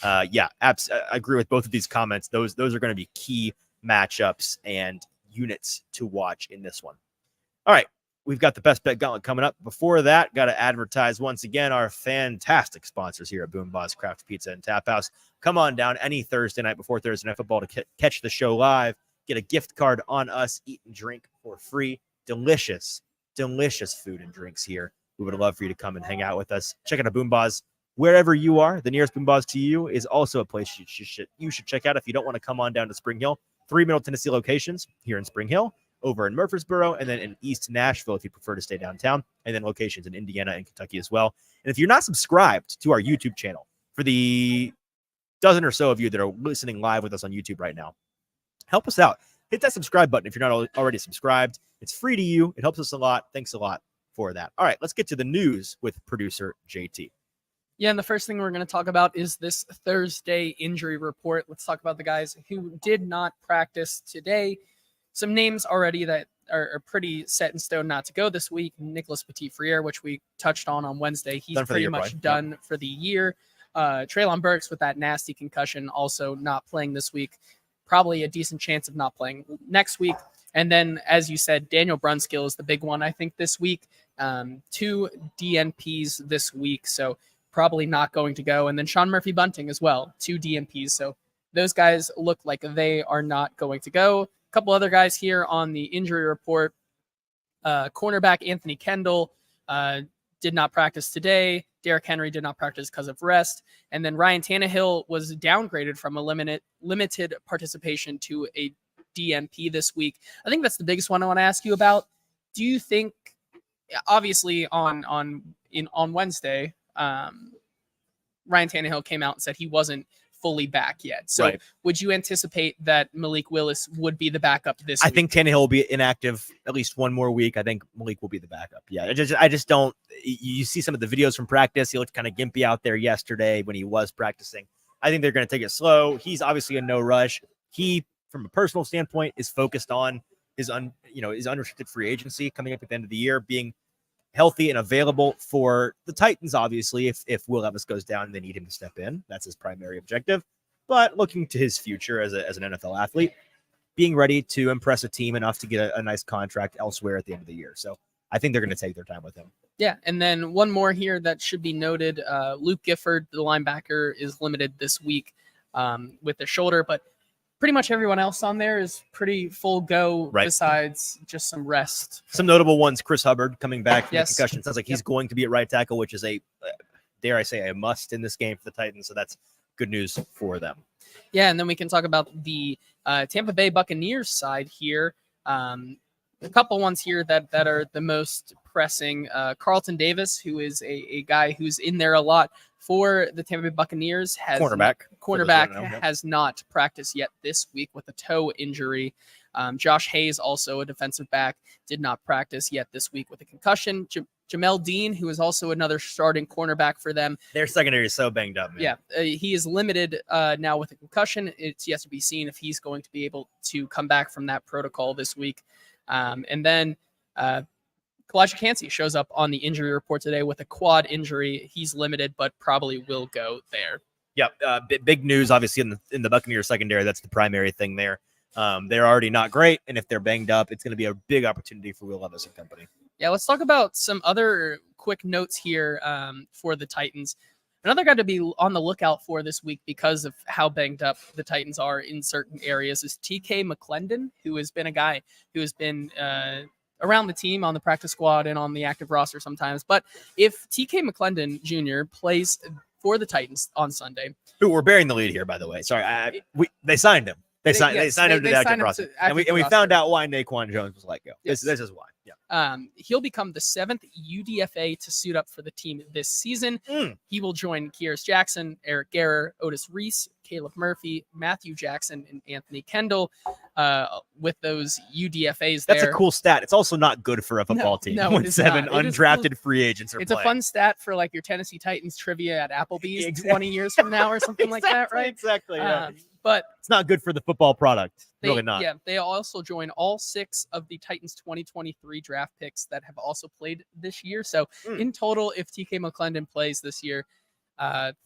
I agree with both of these comments. Those are going to be key matchups and units to watch in this one. All right. We've got the best bet gauntlet coming up. Before that, got to advertise once again our fantastic sponsors here at Boombozz Craft Pizza and Taphouse. Come on down any Thursday night before Thursday Night Football to catch the show live. Get a gift card on us. Eat and drink for free. Delicious food and drinks here. We would love for you to come and hang out with us. Check out a Boombozz wherever you are. The nearest Boombozz to you is also a place you should check out if you don't want to come on down to Spring Hill. 3 Middle Tennessee locations here in Spring Hill, over in Murfreesboro, and then in East Nashville if you prefer to stay downtown, and then locations in Indiana and Kentucky as well. And if you're not subscribed to our YouTube channel, for the dozen or so of you that are listening live with us on YouTube right now, help us out. Hit that subscribe button if you're not already subscribed. It's free to you. It helps us a lot. Thanks a lot for that. All right, let's get to the news with producer JT. Yeah, and the first thing we're going to talk about is this Thursday injury report. Let's talk about the guys who did not practice today. Some names already that are pretty set in stone not to go this week. Nicholas Petit-Frere, which we touched on Wednesday. He's pretty much done for the year. Treylon Burks with that nasty concussion also not playing this week. Probably a decent chance of not playing next week. And then, as you said, Daniel Brunskill is the big one, I think, this week. 2 DNPs this week, so probably not going to go. And then Sean Murphy-Bunting as well, 2 DNPs. So those guys look like they are not going to go. A couple other guys here on the injury report. Cornerback Anthony Kendall did not practice today. Derrick Henry did not practice because of rest. And then Ryan Tannehill was downgraded from a limited participation to a DNP this week. I think that's the biggest one I want to ask you about. Do you think, obviously on Wednesday, Ryan Tannehill came out and said he wasn't fully back yet. So would you anticipate that Malik Willis would be the backup this week? I think Tannehill will be inactive at least one more week. I think Malik will be the backup. Yeah, I just don't. You see some of the videos from practice. He looked kind of gimpy out there yesterday when he was practicing. I think they're going to take it slow. He's obviously in no rush. He, from a personal standpoint, is focused on his unrestricted free agency coming up at the end of the year, being healthy and available for the Titans. Obviously, if Will Levis goes down, they need him to step in. That's his primary objective. But looking to his future as an NFL athlete, being ready to impress a team enough to get a nice contract elsewhere at the end of the year. So I think they're going to take their time with him. Yeah, and then one more here that should be noted. Luke Gifford, the linebacker, is limited this week with the shoulder, but pretty much everyone else on there is pretty full go, besides just some rest. Some notable ones: Chris Hubbard coming back from the concussion. Sounds like he's going to be at right tackle, which is dare I say, a must in this game for the Titans. So that's good news for them. Yeah, and then we can talk about the Tampa Bay Buccaneers side here. A couple ones here that are the most pressing. Carlton Davis, who is a guy who's in there a lot for the Tampa Bay Buccaneers, has cornerback has not practiced yet this week with a toe injury. Josh Hayes, also a defensive back, did not practice yet this week with a concussion. Jamel Dean, who is also another starting cornerback for them. Their secondary is so banged up, man. Yeah, he is limited now with a concussion. It's yet to be seen if he's going to be able to come back from that protocol this week. And then Kalijah Kancey shows up on the injury report today with a quad injury. He's limited, but probably will go there. Yep, big news, obviously, in the Buccaneers secondary. That's the primary thing there. They're already not great, and if they're banged up, it's going to be a big opportunity for Will Levis and company. Yeah, let's talk about some other quick notes here for the Titans. Another guy to be on the lookout for this week because of how banged up the Titans are in certain areas is TK McClendon, who has been a guy who has been around the team on the practice squad and on the active roster sometimes. But if TK McClendon Jr. plays for the Titans on Sunday, who we're bearing the lead here, by the way. Sorry, they signed him. They signed him to the active roster, and we found out why Naquan Jones was let go. Yes. This is why. Yeah. He'll become the 7th UDFA to suit up for the team this season. He will join Keiris Jackson, Eric Garrer, Otis Reese, Caleb Murphy, Matthew Jackson, and Anthony Kendall with those UDFAs there. That's a cool stat. It's also not good for a football team when 7 undrafted free agents are playing. A fun stat for like your Tennessee Titans trivia at Applebee's 20 years from now or something like that, right? Exactly. Yeah. But it's not good for the football product. Really not. Yeah, they also join all 6 of the Titans 2023 draft picks that have also played this year. So in total, if TK McClendon plays this year,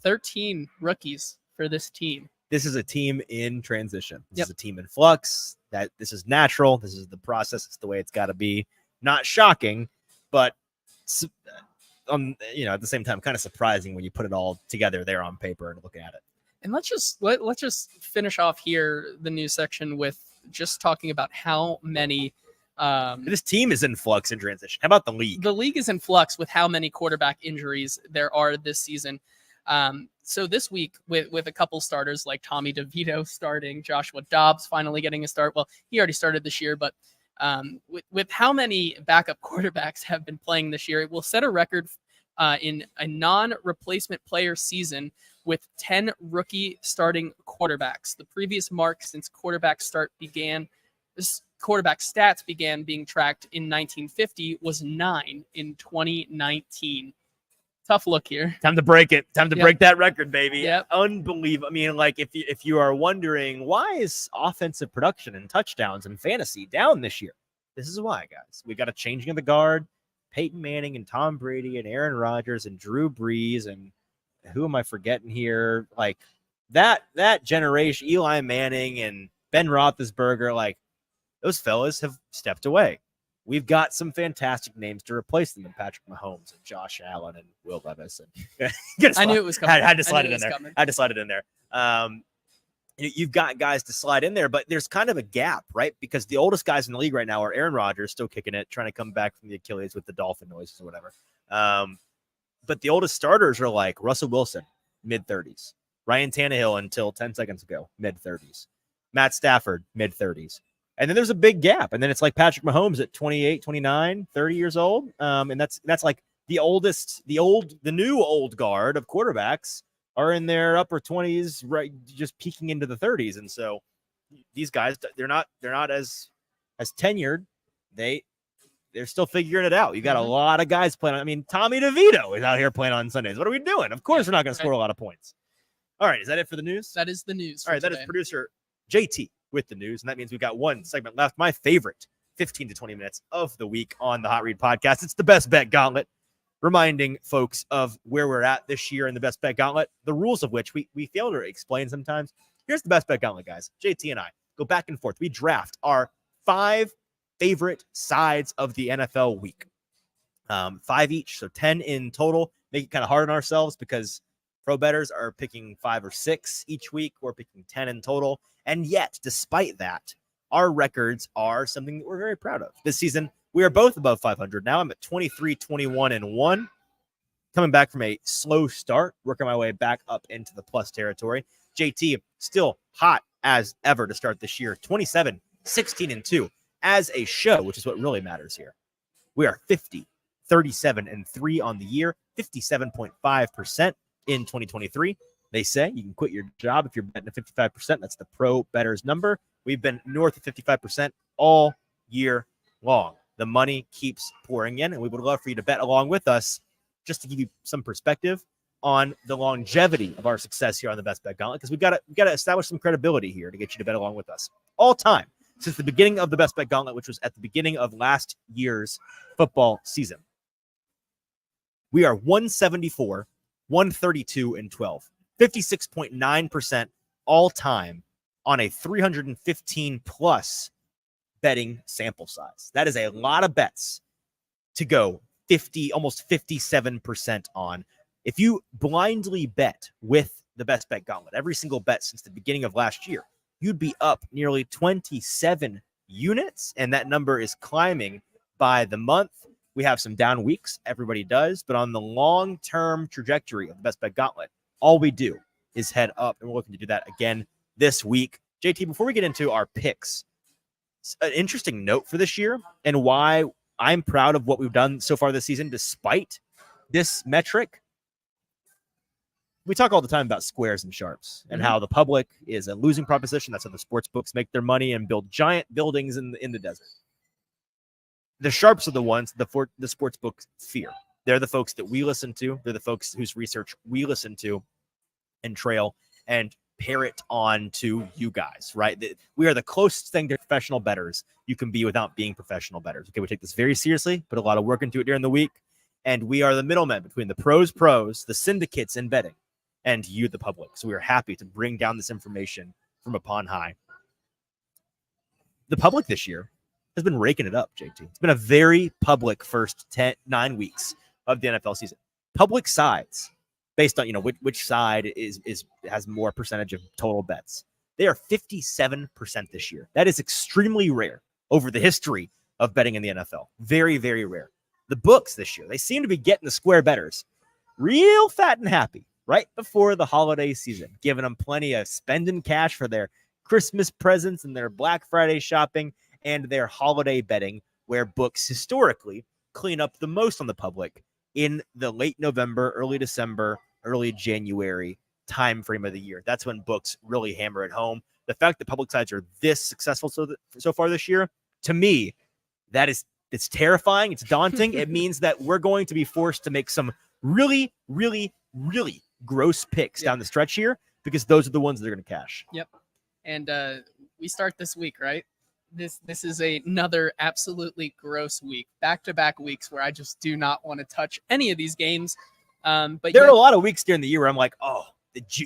13 rookies for this team. This is a team in transition. This is a team in flux. This is natural. This is the process. It's the way it's got to be. Not shocking, but at the same time, kind of surprising when you put it all together there on paper and look at it. And let's just finish off here the news section with just talking about how many this team is in flux and transition. How about the league? The league is in flux with how many quarterback injuries there are this season. So this week with a couple starters like Tommy DeVito starting, Joshua Dobbs finally getting a start. Well, he already started this year, but with how many backup quarterbacks have been playing this year, it will set a record in a non-replacement player season with 10 rookie starting quarterbacks. The previous mark since quarterback stats began being tracked in 1950 was 9 in 2019. Tough look here. Time to break it. Time to break that record, baby. Yep. Unbelievable. I mean, like if you are wondering why is offensive production and touchdowns and fantasy down this year, this is why, guys. We got a changing of the guard. Peyton Manning and Tom Brady and Aaron Rodgers and Drew Brees and who am I forgetting here? Like that generation, Eli Manning and Ben Roethlisberger, like those fellas have stepped away. we've got some fantastic names to replace them in Patrick Mahomes and Josh Allen and Will Levis. And I knew it was coming. Had to slide it in there. Had to slide it in there. You've got guys to slide in there, but there's kind of a gap, right? Because the oldest guys in the league right now are Aaron Rodgers, still kicking it, trying to come back from the Achilles with the dolphin noises or whatever. But the oldest starters are like Russell Wilson, mid-30s. Ryan Tannehill until 10 seconds ago, mid-30s. Matt Stafford, mid-30s. And then there's a big gap. And then it's like Patrick Mahomes at 28, 29, 30 years old. And that's like the new old guard of quarterbacks are in their upper 20s, right, just peeking into the 30s. And so these guys, they're not as tenured. They're still figuring it out. You got a lot of guys playing. I mean, Tommy DeVito is out here playing on Sundays. What are we doing? Of course, we're not going to score a lot of points. All right, is that it for the news? That is the news. All right, that is producer JT with the news, and that means we've got one segment left. My favorite 15 to 20 minutes of the week on the Hot Read podcast. It's the Best Bet Gauntlet, reminding folks of where we're at this year in the Best Bet Gauntlet, the rules of which we fail to explain sometimes. Here's the Best Bet Gauntlet, guys. JT and I go back and forth. We draft our 5 favorite sides of the NFL week. 5 each, so 10 in total. Make it kind of hard on ourselves because pro bettors are picking 5 or 6 each week. We're picking 10 in total. And yet, despite that, our records are something that we're very proud of. This season, we are both above 500 now. I'm at 23, 21, and 1. Coming back from a slow start, working my way back up into the plus territory. JT still hot as ever to start this year. 27, 16, and 2 as a show, which is what really matters here. We are 50, 37, and 3 on the year, 57.5% in 2023. They say you can quit your job if you're betting at 55%. That's the pro bettors number. We've been north of 55% all year long. The money keeps pouring in, and we would love for you to bet along with us just to give you some perspective on the longevity of our success here on the Best Bet Gauntlet, because we've got to establish some credibility here to get you to bet along with us. All time, since the beginning of the Best Bet Gauntlet, which was at the beginning of last year's football season, we are 174, 132, and 12. 56.9% all time on a 315 plus betting sample size. That is a lot of bets to go almost 57% on. If you blindly bet with the Best Bet Gauntlet, every single bet since the beginning of last year, you'd be up nearly 27 units, and that number is climbing by the month. We have some down weeks, everybody does, but on the long-term trajectory of the Best Bet Gauntlet, all we do is head up, and we're looking to do that again this week. JT, before we get into our picks, an interesting note for this year and why I'm proud of what we've done so far this season, despite this metric. We talk all the time about squares and sharps and how the public is a losing proposition. That's how the sports books make their money and build giant buildings in the desert. The sharps are the ones the sports books fear. They're the folks that we listen to. They're the folks whose research we listen to and trail and parrot on to you guys, right? We are the closest thing to professional bettors you can be without being professional bettors. Okay, we take this very seriously, put a lot of work into it during the week, and we are the middlemen between the pros, the syndicates in betting, and you, the public. So we are happy to bring down this information from upon high. The public this year has been raking it up, JT. It's been a very public first 9 weeks of the NFL season. Public sides, based on which side has more percentage of total bets. They are 57% this year. That is extremely rare over the history of betting in the NFL. Very, very rare. The books this year, they seem to be getting the square bettors real fat and happy right before the holiday season, giving them plenty of spending cash for their Christmas presents and their Black Friday shopping and their holiday betting, where books historically clean up the most on the public in the late November, early December, early January time frame of the year. That's when books really hammer it home. The fact that public sides are this successful so far this year, to me, it's terrifying. It's daunting. It means that we're going to be forced to make some really, really, really gross picks down the stretch here, because those are the ones that are going to cash. Yep. And we start this week, right? This is another absolutely gross week, back-to-back weeks where I just do not want to touch any of these games. But there are a lot of weeks during the year where I'm like, oh,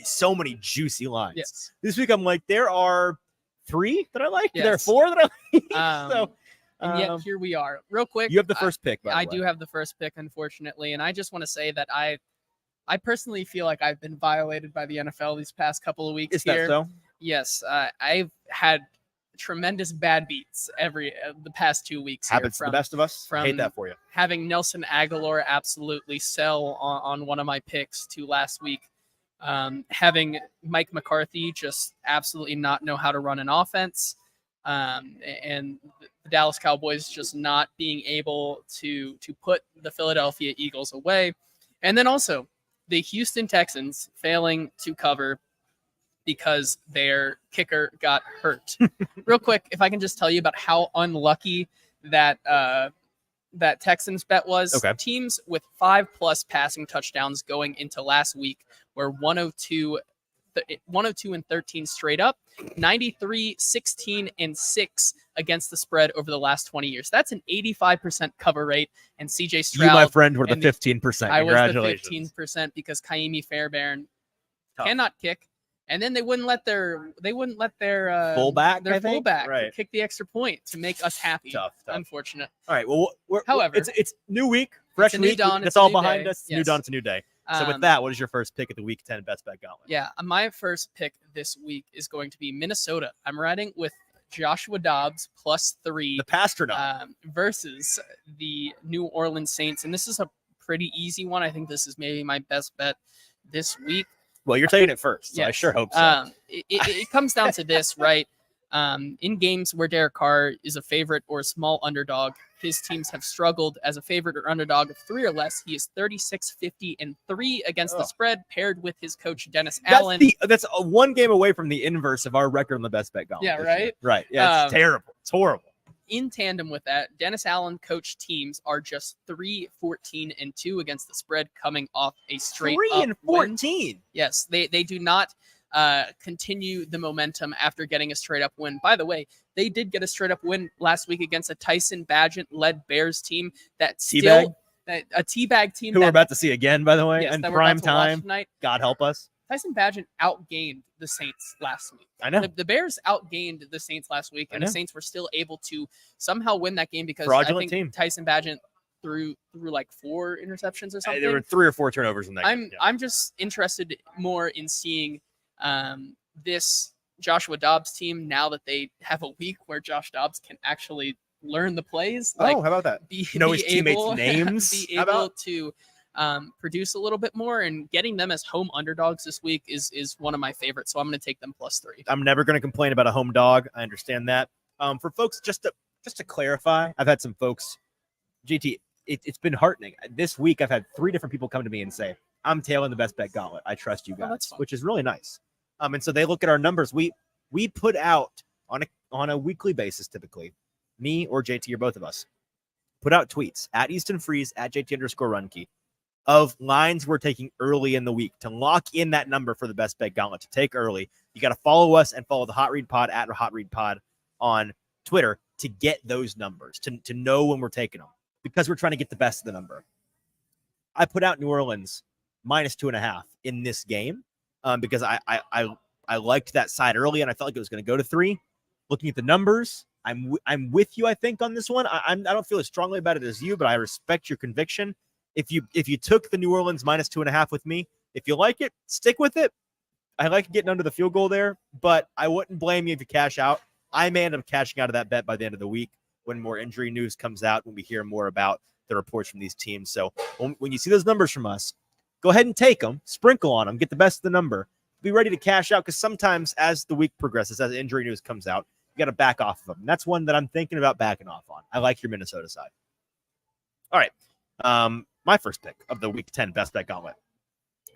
so many juicy lines. Yes. This week I'm like, there are 3 that I like. Yes. There are 4 that I like. So And yet here we are. Real quick. You have the first pick, by the I way. do have the first pick, unfortunately. And I just want to say that I personally feel like I've been violated by the NFL these past couple of weeks Is that so? Yes. I've had tremendous bad beats the past 2 weeks. Happens to the best of us. I hate that for you. Having Nelson Aguilar absolutely sell on one of my picks to last week. Having Mike McCarthy just absolutely not know how to run an offense. And the Dallas Cowboys just not being able to put the Philadelphia Eagles away. And then also the Houston Texans failing to cover because their kicker got hurt. Real quick, if I can just tell you about how unlucky that Texans bet was. Okay. Teams with 5+ passing touchdowns going into last week were 102 and 13 straight up, 93, 16, and 6 against the spread over the last 20 years. That's an 85% cover rate. And CJ Stroud, you, my friend, were the 15%. I was Congratulations. the 15% because Kaimi Fairbairn cannot kick. And then they wouldn't let their fullback fullback kick the extra point to make us happy. Tough. Unfortunate. All right. Well, however, it's new week, fresh new week. dawn, That's all behind us. Yes. New dawn. It's a new day. So with that, what is your first pick at the Week 10 Best Bet Gauntlet? Yeah, my first pick this week is going to be Minnesota. I'm riding with Joshua Dobbs +3. The Pasternak. Versus the New Orleans Saints. And this is a pretty easy one. I think this is maybe my best bet this week. Well, you're taking it first, so yes. I sure hope so. It comes down to this, right? In games where Derek Carr is a favorite or a small underdog, his teams have struggled as a favorite or underdog of 3 or less. He is 36-50-3 against the spread, paired with his coach Dennis Allen. That's a one game away from the inverse of our record on the Best Bet Gauntlet. Yeah, right. Right. Yeah, it's terrible. It's horrible. In tandem with that, Dennis Allen coach teams are just 3-14-2 against the spread, coming off a straight 3-14. Yes, they do not continue the momentum after getting a straight up win. By the way, they did get a straight up win last week against a Tyson Bagent led Bears team that still a teabag team who we're about to see again, by the way, yes, in prime time. God help us. Tyson Bagent outgained the Saints last week. I know. The Bears outgained the Saints last week, and the Saints were still able to somehow win that game because fraudulent I think team. Tyson Bagent threw like 4 interceptions or something. There were 3 or 4 turnovers in that game. I'm just interested more in seeing this Joshua Dobbs team now that they have a week where Josh Dobbs can actually learn the plays. How about that? His teammates' names. Be able to produce a little bit more, and getting them as home underdogs this week is one of my favorites. So I'm going to take them +3. I'm never going to complain about a home dog. I understand that. For folks, just to clarify, I've had some folks, GT, it's been heartening. This week, I've had 3 different people come to me and say, I'm tailing the Best Bet Gauntlet. I trust you guys, which is really nice. And so they look at our numbers. We put out on a weekly basis, typically, me or JT or both of us, put out tweets at Easton Freeze, at JT_Ruhnke, of lines we're taking early in the week to lock in that number for the Best Bet Gauntlet to take early. You got to follow us and follow the Hot Read Pod at Hot Read Pod on Twitter to get those numbers, to know when we're taking them, because we're trying to get the best of the number. I put out New Orleans -2.5 in this game because I liked that side early and I felt like it was going to go to 3. Looking at the numbers, I'm with you, I think, on this one. I don't feel as strongly about it as you, but I respect your conviction. If you took the New Orleans -2.5 with me, if you like it, stick with it. I like getting under the field goal there, but I wouldn't blame you if you cash out. I may end up cashing out of that bet by the end of the week when more injury news comes out, when we hear more about the reports from these teams. So when you see those numbers from us, go ahead and take them, sprinkle on them, get the best of the number. Be ready to cash out, because sometimes as the week progresses, as injury news comes out, you got to back off of them. And that's one that I'm thinking about backing off on. I like your Minnesota side. All right. My first pick of the Week 10 Best Bet Gauntlet.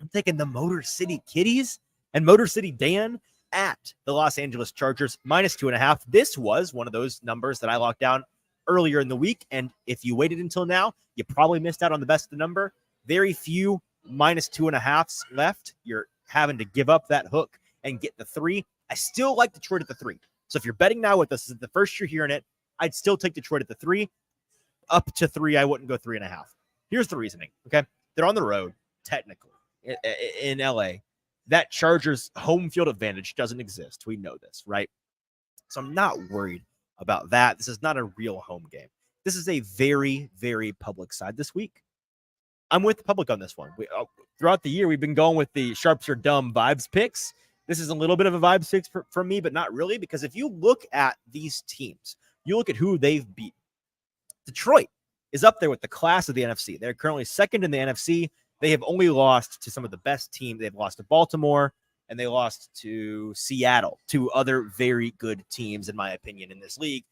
I'm taking the Motor City Kitties and Motor City Dan at the Los Angeles Chargers -2.5. This was one of those numbers that I locked down earlier in the week. And if you waited until now, you probably missed out on the best of the number. Very few -2.5s left. You're having to give up that hook and get the 3. I still like Detroit at the 3. So if you're betting now with us, this is the first you're hearing it, I'd still take Detroit at the 3. Up to 3, I wouldn't go 3.5. Here's the reasoning, okay? They're on the road, technically, in LA. That Chargers home field advantage doesn't exist. We know this, right? So I'm not worried about that. This is not a real home game. This is a very, very public side this week. I'm with the public on this one. Throughout the year, we've been going with the sharps or dumb vibes picks. This is a little bit of a vibes pick for me, but not really, because if you look at these teams, you look at who they've beat. Detroit is up there with the class of the NFC. They're currently second in the NFC. They have only lost to some of the best teams. They've lost to Baltimore, and they lost to Seattle, two other very good teams, in my opinion, in this league.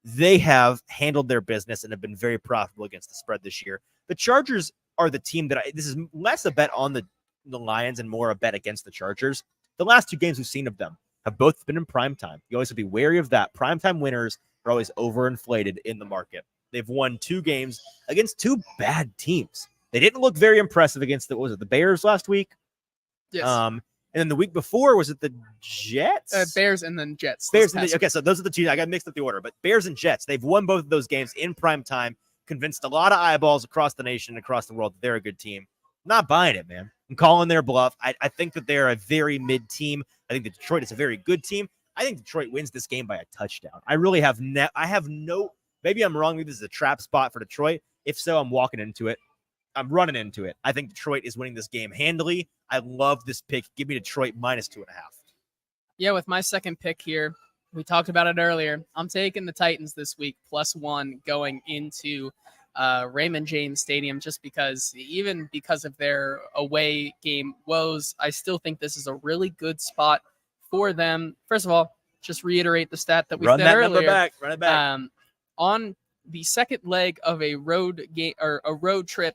They have handled their business and have been very profitable against the spread this year. The Chargers are the team that this is less a bet on the Lions and more a bet against the Chargers. The last two games we've seen of them have both been in prime time. You always have to be wary of that. Primetime winners are always overinflated in the market. They've won 2 games against 2 bad teams. They didn't look very impressive against the Bears last week? Yes. And then the week before, was it the Jets? Bears and then Jets. Okay, so those are the two. I got mixed up the order, but Bears and Jets, they've won both of those games in prime time, convinced a lot of eyeballs across the nation and across the world that they're a good team. Not buying it, man. I'm calling their bluff. I think that they're a very mid team. I think that Detroit is a very good team. I think Detroit wins this game by a touchdown. I really have maybe I'm wrong. Maybe this is a trap spot for Detroit. If so, I'm walking into it. I'm running into it. I think Detroit is winning this game handily. I love this pick. Give me Detroit -2.5. Yeah, with my second pick here, we talked about it earlier. I'm taking the Titans this week +1 going into Raymond James Stadium, just because of their away game woes, I still think this is a really good spot for them. First of all, just reiterate the stat that we said earlier. Run it back. On the second leg of a road game or a road trip,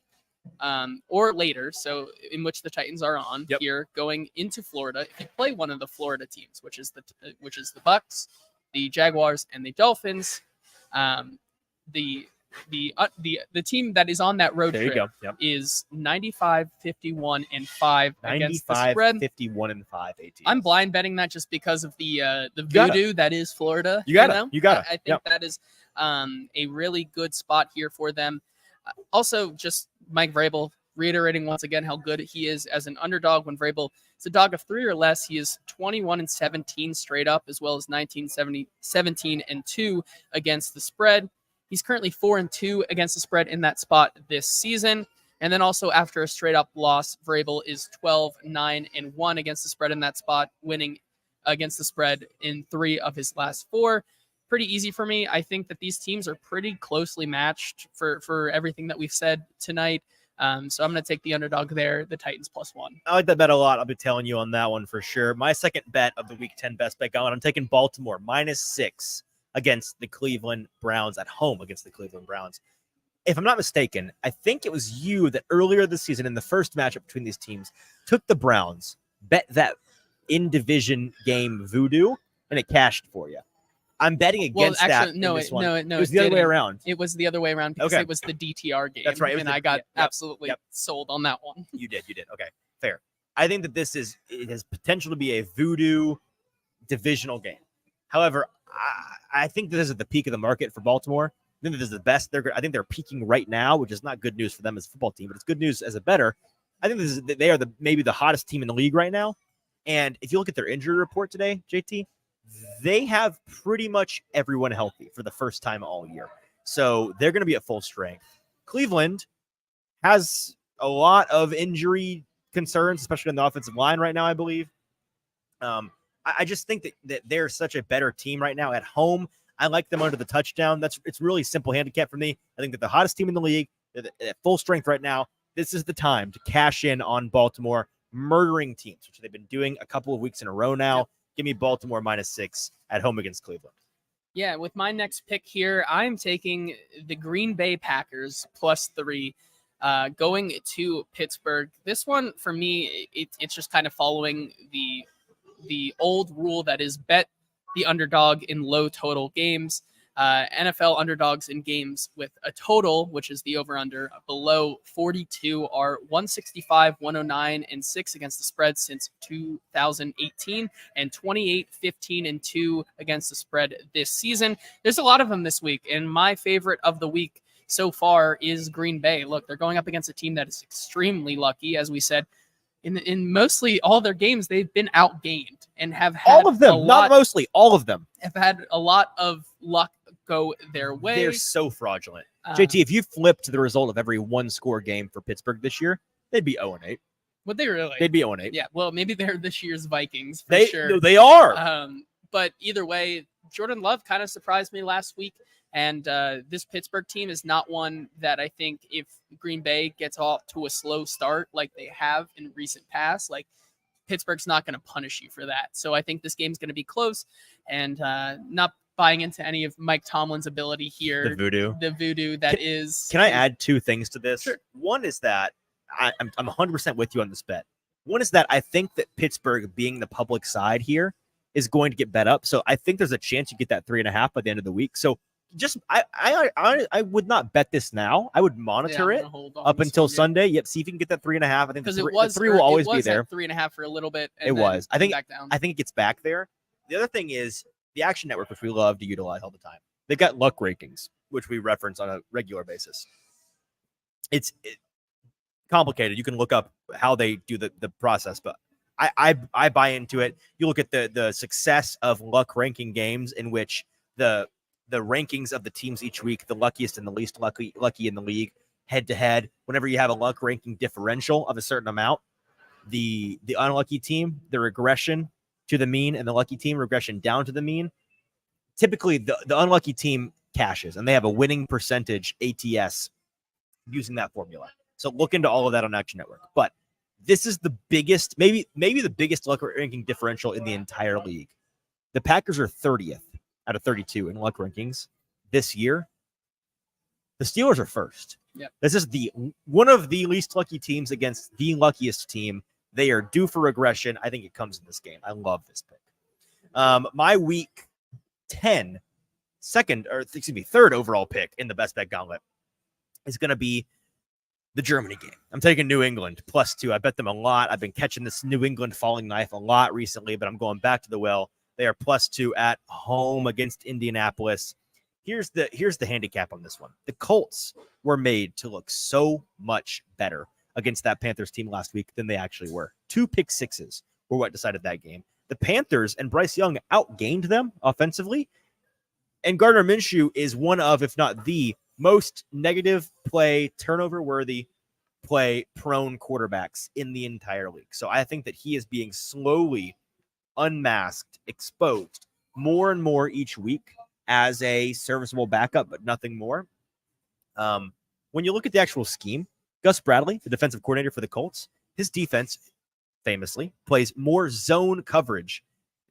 or later, so in which the Titans are on here going into Florida. If you play one of the Florida teams, which is the Bucs, the Jaguars, and the Dolphins, the team that is on that road trip is 95-51-5 against the spread. 95-51-5 AT. I'm blind betting that just because of the voodoo that is Florida. You got it. I think that is a really good spot here for them. Also, just Mike Vrabel reiterating once again how good he is as an underdog. When Vrabel is a dog of 3 or less, he is 21-17 straight up, as well as 17-2 against the spread. He's currently 4-2 against the spread in that spot this season. And then also after a straight up loss, Vrabel is 12-9-1 against the spread in that spot, winning against the spread in 3 of his last 4. Pretty easy for me. I think that these teams are pretty closely matched for everything that we've said tonight. So I'm going to take the underdog there, the Titans +1. I like that bet a lot. I'll be telling you on that one for sure. My second bet of the Week 10 best bet going, I'm taking Baltimore -6 against the Cleveland Browns at home against the Cleveland Browns. If I'm not mistaken, I think it was you that earlier this season in the first matchup between these teams took the Browns, bet that in-division game voodoo, and it cashed for you. I'm betting against that. No, it was the other way around. It was the other way around because it was the DTR game. That's right. And I got absolutely sold on that one. You did. Okay, fair. I think that it has potential to be a voodoo divisional game. However, I think this is the peak of the market for Baltimore. I think this is the best. I think they're peaking right now, which is not good news for them as a football team, but it's good news as a bettor. I think they are maybe the hottest team in the league right now. And if you look at their injury report today, JT, they have pretty much everyone healthy for the first time all year. So they're going to be at full strength. Cleveland has a lot of injury concerns, especially on the offensive line right now, I believe. I just think that they're such a better team right now at home. I like them under the touchdown. It's really simple handicap for me. I think that the hottest team in the league, they're at full strength right now. This is the time to cash in on Baltimore murdering teams, which they've been doing a couple of weeks in a row now. Yep. Give me Baltimore -6 at home against Cleveland. Yeah, with my next pick here, I'm taking the Green Bay Packers +3, going to Pittsburgh. This one, for me, it's just kind of following the old rule that is bet the underdog in low total games. NFL underdogs in games with a total, which is the over-under, below 42 are 165, 109, and 6 against the spread since 2018, and 28, 15, and 2 against the spread this season. There's a lot of them this week, and my favorite of the week so far is Green Bay. Look, they're going up against a team that is extremely lucky, as we said. In mostly all their games, they've been outgained and have had all of them, not mostly, all of them have had a lot of luck go their way. They're so fraudulent. JT, if you flipped the result of every one-score game for Pittsburgh this year, they'd be 0-8. Would they really? They'd be 0-8. Yeah, well, maybe they're this year's Vikings for They sure. They are. But either way, Jordan Love kind of surprised me last week. And this Pittsburgh team is not one that I think if Green Bay gets off to a slow start like they have in recent past, like Pittsburgh's not going to punish you for that. So I think this game's going to be close, and not buying into any of Mike Tomlin's ability here. The voodoo that is. Can I add two things to this? Sure. One is that I'm 100% with you on this bet. One is that I think that Pittsburgh, being the public side here, is going to get bet up. So I think there's a chance you get that 3.5 by the end of the week. So just I would not bet this now. I would monitor it up until Sunday. Yep, see if you can get that 3.5. I think because the three will always be there. 3.5 for a little bit. And it was. I think back down. I think it gets back there. The other thing is the Action Network, which we love to utilize all the time. They've got luck rankings, which we reference on a regular basis. It's complicated. You can look up how they do the process, but I buy into it. You look at the success of luck ranking games in which the rankings of the teams each week, the luckiest and the least lucky in the league, head to head. Whenever you have a luck ranking differential of a certain amount, the unlucky team, the regression to the mean, and the lucky team regression down to the mean. Typically, the unlucky team cashes, and they have a winning percentage ATS using that formula. So look into all of that on Action Network. But this is the biggest, maybe the biggest luck ranking differential in the entire league. The Packers are 30th out of 32 in luck rankings this year. The Steelers are first. Yep. This is one of the least lucky teams against the luckiest team. They are due for regression. I think it comes in this game. I love this pick. My week 10 third overall pick in the best bet gauntlet is going to be the Germany game. I'm taking New England +2. I bet them a lot. I've been catching this New England falling knife a lot recently, but I'm going back to the well. They are +2 at home against Indianapolis. Here's the handicap on this one. The Colts were made to look so much better against that Panthers team last week than they actually were. 2 pick sixes were what decided that game. The Panthers and Bryce Young outgained them offensively, and Gardner Minshew is one of, if not the most negative play, turnover-worthy play prone quarterbacks in the entire league. So I think that he is being slowly unmasked, exposed more and more each week as a serviceable backup, but nothing more. When you look at the actual scheme, Gus Bradley, the defensive coordinator for the Colts, his defense famously plays more zone coverage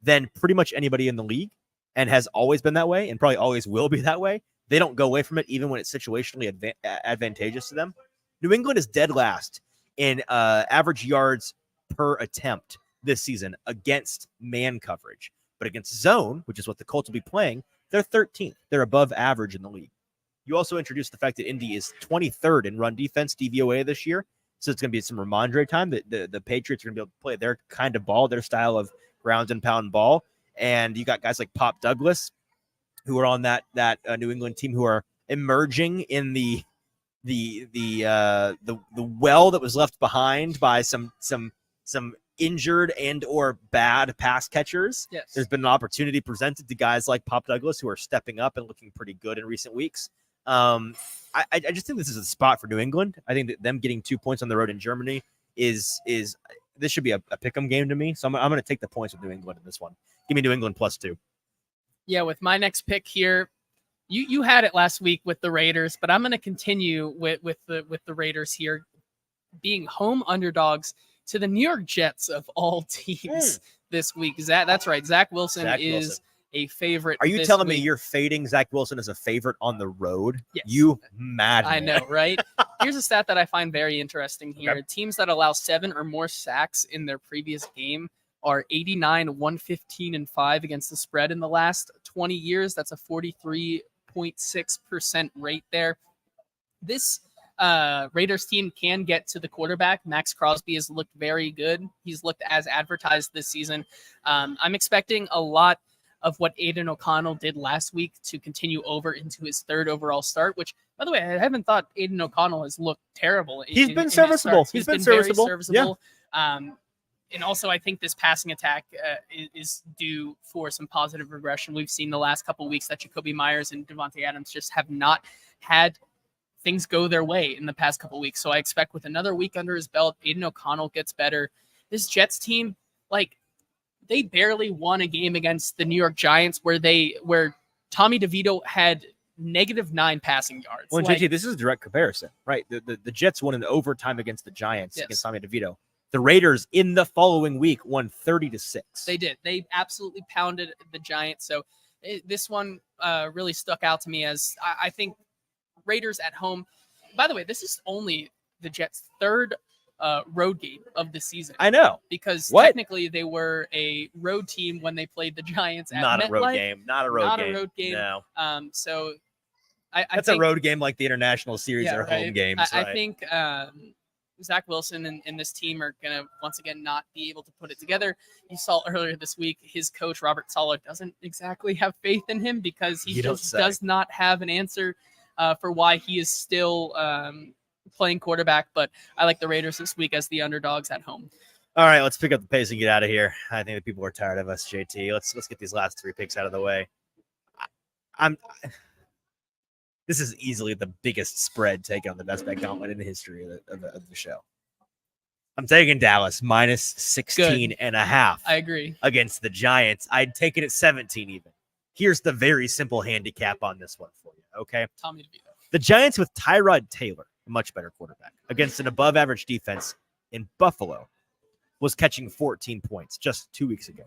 than pretty much anybody in the league, and has always been that way and probably always will be that way. They don't go away from it even when it's situationally advantageous to them. New England is dead last in average yards per attempt this season against man coverage. But against zone, which is what the Colts will be playing, they're 13th. They're above average in the league. You also introduced the fact that Indy is 23rd in run defense DVOA this year. So it's going to be some Ramondre time. The Patriots are going to be able to play their kind of ball, their style of ground and pound ball. And you got guys like Pop Douglas, who are on that New England team, who are emerging in the well that was left behind by some injured and or bad pass catchers. Yes. There's been an opportunity presented to guys like Pop Douglas who are stepping up and looking pretty good in recent weeks. I just think this is a spot for New England. I think that them getting 2 points on the road in Germany is this should be a pick'em game to me. So I'm going to take the points with New England in this one. Give me New England +2. Yeah, with my next pick here, you had it last week with the Raiders, but I'm going to continue with the Raiders here, being home underdogs to the New York Jets of all teams this week. That's right. Zach Wilson is a favorite. Are you telling me you're fading Zach Wilson as a favorite on the road? Yes. You madman. I know, right? Here's a stat that I find very interesting here. Okay. Teams that allow 7 or more sacks in their previous game are 89, 115, and 5 against the spread in the last 20 years. That's a 43.6% rate there. This Raiders team can get to the quarterback. Max Crosby has looked very good. He's looked as advertised this season. I'm expecting a lot of what Aiden O'Connell did last week to continue over into his 3rd overall start, which, by the way, I haven't thought Aiden O'Connell has looked terrible. He's been serviceable. He's been serviceable. Yeah. And also, I think this passing attack is due for some positive regression. We've seen the last couple of weeks that Jacoby Myers and Devontae Adams just have not had things go their way in the past couple of weeks. So I expect with another week under his belt, Aiden O'Connell gets better. This Jets team, like, they barely won a game against the New York Giants where Tommy DeVito had -9 passing yards. Well, JT, this is a direct comparison, right? The Jets won in overtime against the Giants against Tommy DeVito. The Raiders in the following week won 30-6. They did. They absolutely pounded the Giants. So this one really stuck out to me as I think Raiders at home. By the way, this is only the Jets' third road game of the season. I know. Because technically they were a road team when they played the Giants at Not MetLife. a road game. Not a road game. No. So that's think, a road game like the international series or home games. I think Zach Wilson and this team are going to once again not be able to put it together. You saw earlier this week, his coach, Robert Saleh, doesn't exactly have faith in him because he just does not have an answer for why he is still playing quarterback. But I like the Raiders this week as the underdogs at home. All right, let's pick up the pace and get out of here. I think the people are tired of us, JT. Let's get these last 3 picks out of the way. This is easily the biggest spread taken on the best bet gauntlet in the history of the show. I'm taking Dallas -16.5. I agree. Against the Giants. I'd take it at 17 even. Here's the very simple handicap on this one for you, okay? Tommy DeVito. The Giants with Tyrod Taylor, a much better quarterback, against an above-average defense in Buffalo, was catching 14 points just 2 weeks ago.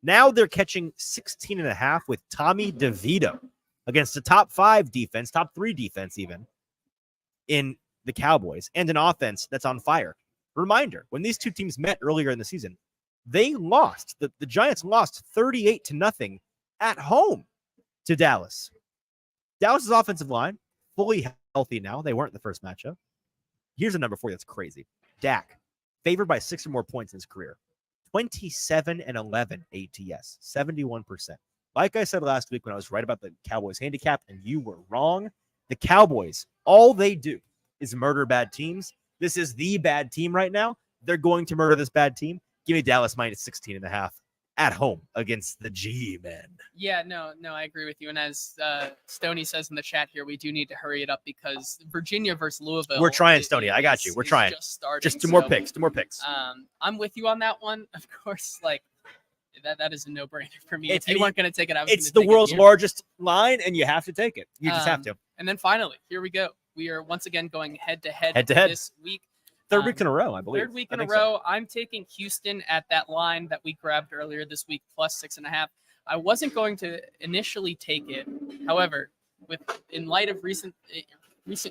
Now they're catching 16.5 with Tommy DeVito against a top 5 defense, top 3 defense even, in the Cowboys, and an offense that's on fire. Reminder, when these two teams met earlier in the season, they lost. The Giants lost 38-0 at home to Dallas. Dallas's offensive line, fully healthy now. They weren't the first matchup. Here's a number for you that's crazy. Dak, favored by 6 or more points in his career. 27-11 ATS, 71%. Like I said last week when I was right about the Cowboys handicap and you were wrong, the Cowboys, all they do is murder bad teams. This is the bad team right now. They're going to murder this bad team. Give me Dallas -16.5 at home against the G-men. Yeah, no, I agree with you. And as Stoney says in the chat here, we do need to hurry it up because Virginia versus Louisville. We're trying, Stoney. I got you. We're trying. Just two more picks. I'm with you on that one. Of course, like, that is a no-brainer for me. If you weren't going to take it, it's the world's largest line, and you have to take it. You just have to. And then finally, here we go. We are once again going head-to-head this week. Third week in a row, I believe. Third week in a row. So. I'm taking Houston at that line that we grabbed earlier this week, +6.5. I wasn't going to initially take it. However, in light of recent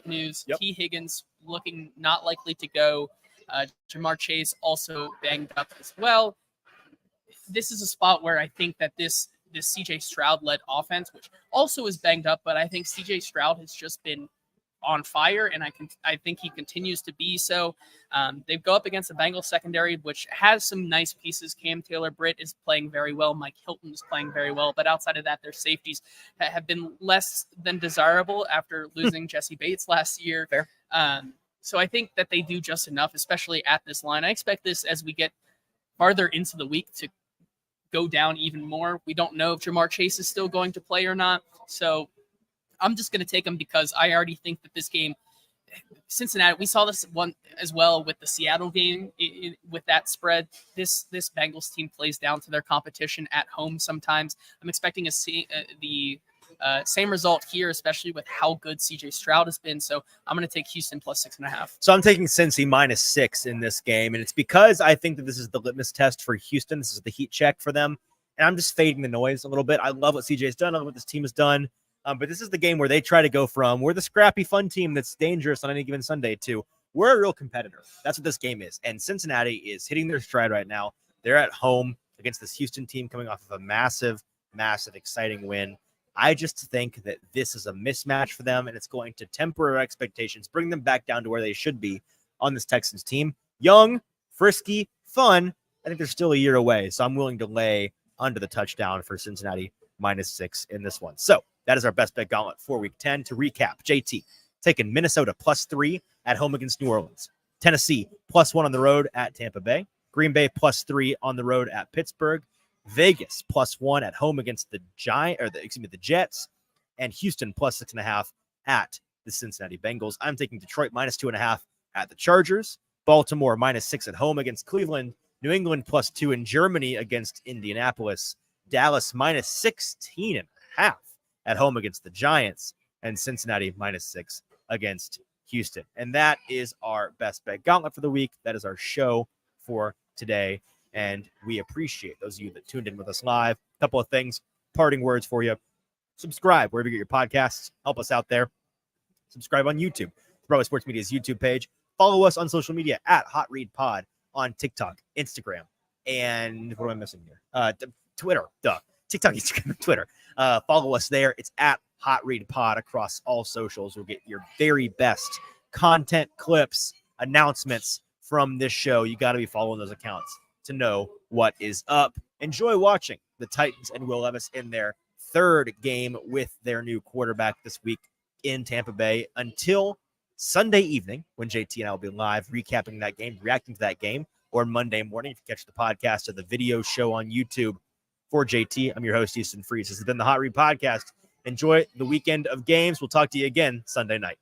news, T. Higgins looking not likely to go. Jamar Chase also banged up as well. This is a spot where I think that this CJ Stroud-led offense, which also is banged up, but I think CJ Stroud has just been on fire, and I think he continues to be so. They go up against the Bengals secondary, which has some nice pieces. Cam Taylor-Britt is playing very well. Mike Hilton is playing very well. But outside of that, their safeties have been less than desirable after losing Jesse Bates last year. Fair. So I think that they do just enough, especially at this line. I expect this as we get farther into the week to go down even more. We don't know if Jamar Chase is still going to play or not. So I'm just going to take him because I already think that this game, Cincinnati, we saw this one as well with the Seattle game with that spread. This Bengals team plays down to their competition at home sometimes. I'm expecting the same result here, especially with how good CJ Stroud has been. So I'm going to take Houston +6.5. So I'm taking Cincy -6 in this game. And it's because I think that this is the litmus test for Houston. This is the heat check for them. And I'm just fading the noise a little bit. I love what CJ's done. I love what this team has done. But this is the game where they try to go from we're the scrappy fun team that's dangerous on any given Sunday to we're a real competitor. That's what this game is. And Cincinnati is hitting their stride right now. They're at home against this Houston team coming off of a massive, exciting win. I just think that this is a mismatch for them, and it's going to temper our expectations, bring them back down to where they should be on this Texans team. Young, frisky, fun. I think they're still a year away, so I'm willing to lay under the touchdown for Cincinnati -6 in this one. So that is our best bet gauntlet for week 10. To recap, JT taking Minnesota +3 at home against New Orleans. Tennessee +1 on the road at Tampa Bay. Green Bay +3 on the road at Pittsburgh. Vegas +1 at home against the Jets. And Houston +6.5 at the Cincinnati Bengals. I'm taking Detroit -2.5 at the Chargers. Baltimore -6 at home against Cleveland. New England +2 in Germany against Indianapolis. Dallas -16.5 at home against the Giants. And Cincinnati -6 against Houston. And that is our best bet gauntlet for the week. That is our show for today. And we appreciate those of you that tuned in with us live. A couple of things, parting words for you. Subscribe wherever you get your podcasts. Help us out there. Subscribe on YouTube, Broadway Sports Media's YouTube page. Follow us on social media at Hot Read Pod on TikTok, Instagram, and what am I missing here? Twitter. TikTok, Instagram, and Twitter. Follow us there. It's at Hot Read Pod across all socials. We'll get your very best content, clips, announcements from this show. You got to be following those accounts to know what is up. Enjoy watching the Titans and Will Levis in their third game with their new quarterback this week in Tampa Bay until Sunday evening when JT and I will be live recapping that game, reacting to that game, or Monday morning if you catch the podcast or the video show on YouTube. For JT, I'm your host, Easton Freeze. This has been the Hot Read Podcast. Enjoy the weekend of games. We'll talk to you again Sunday night.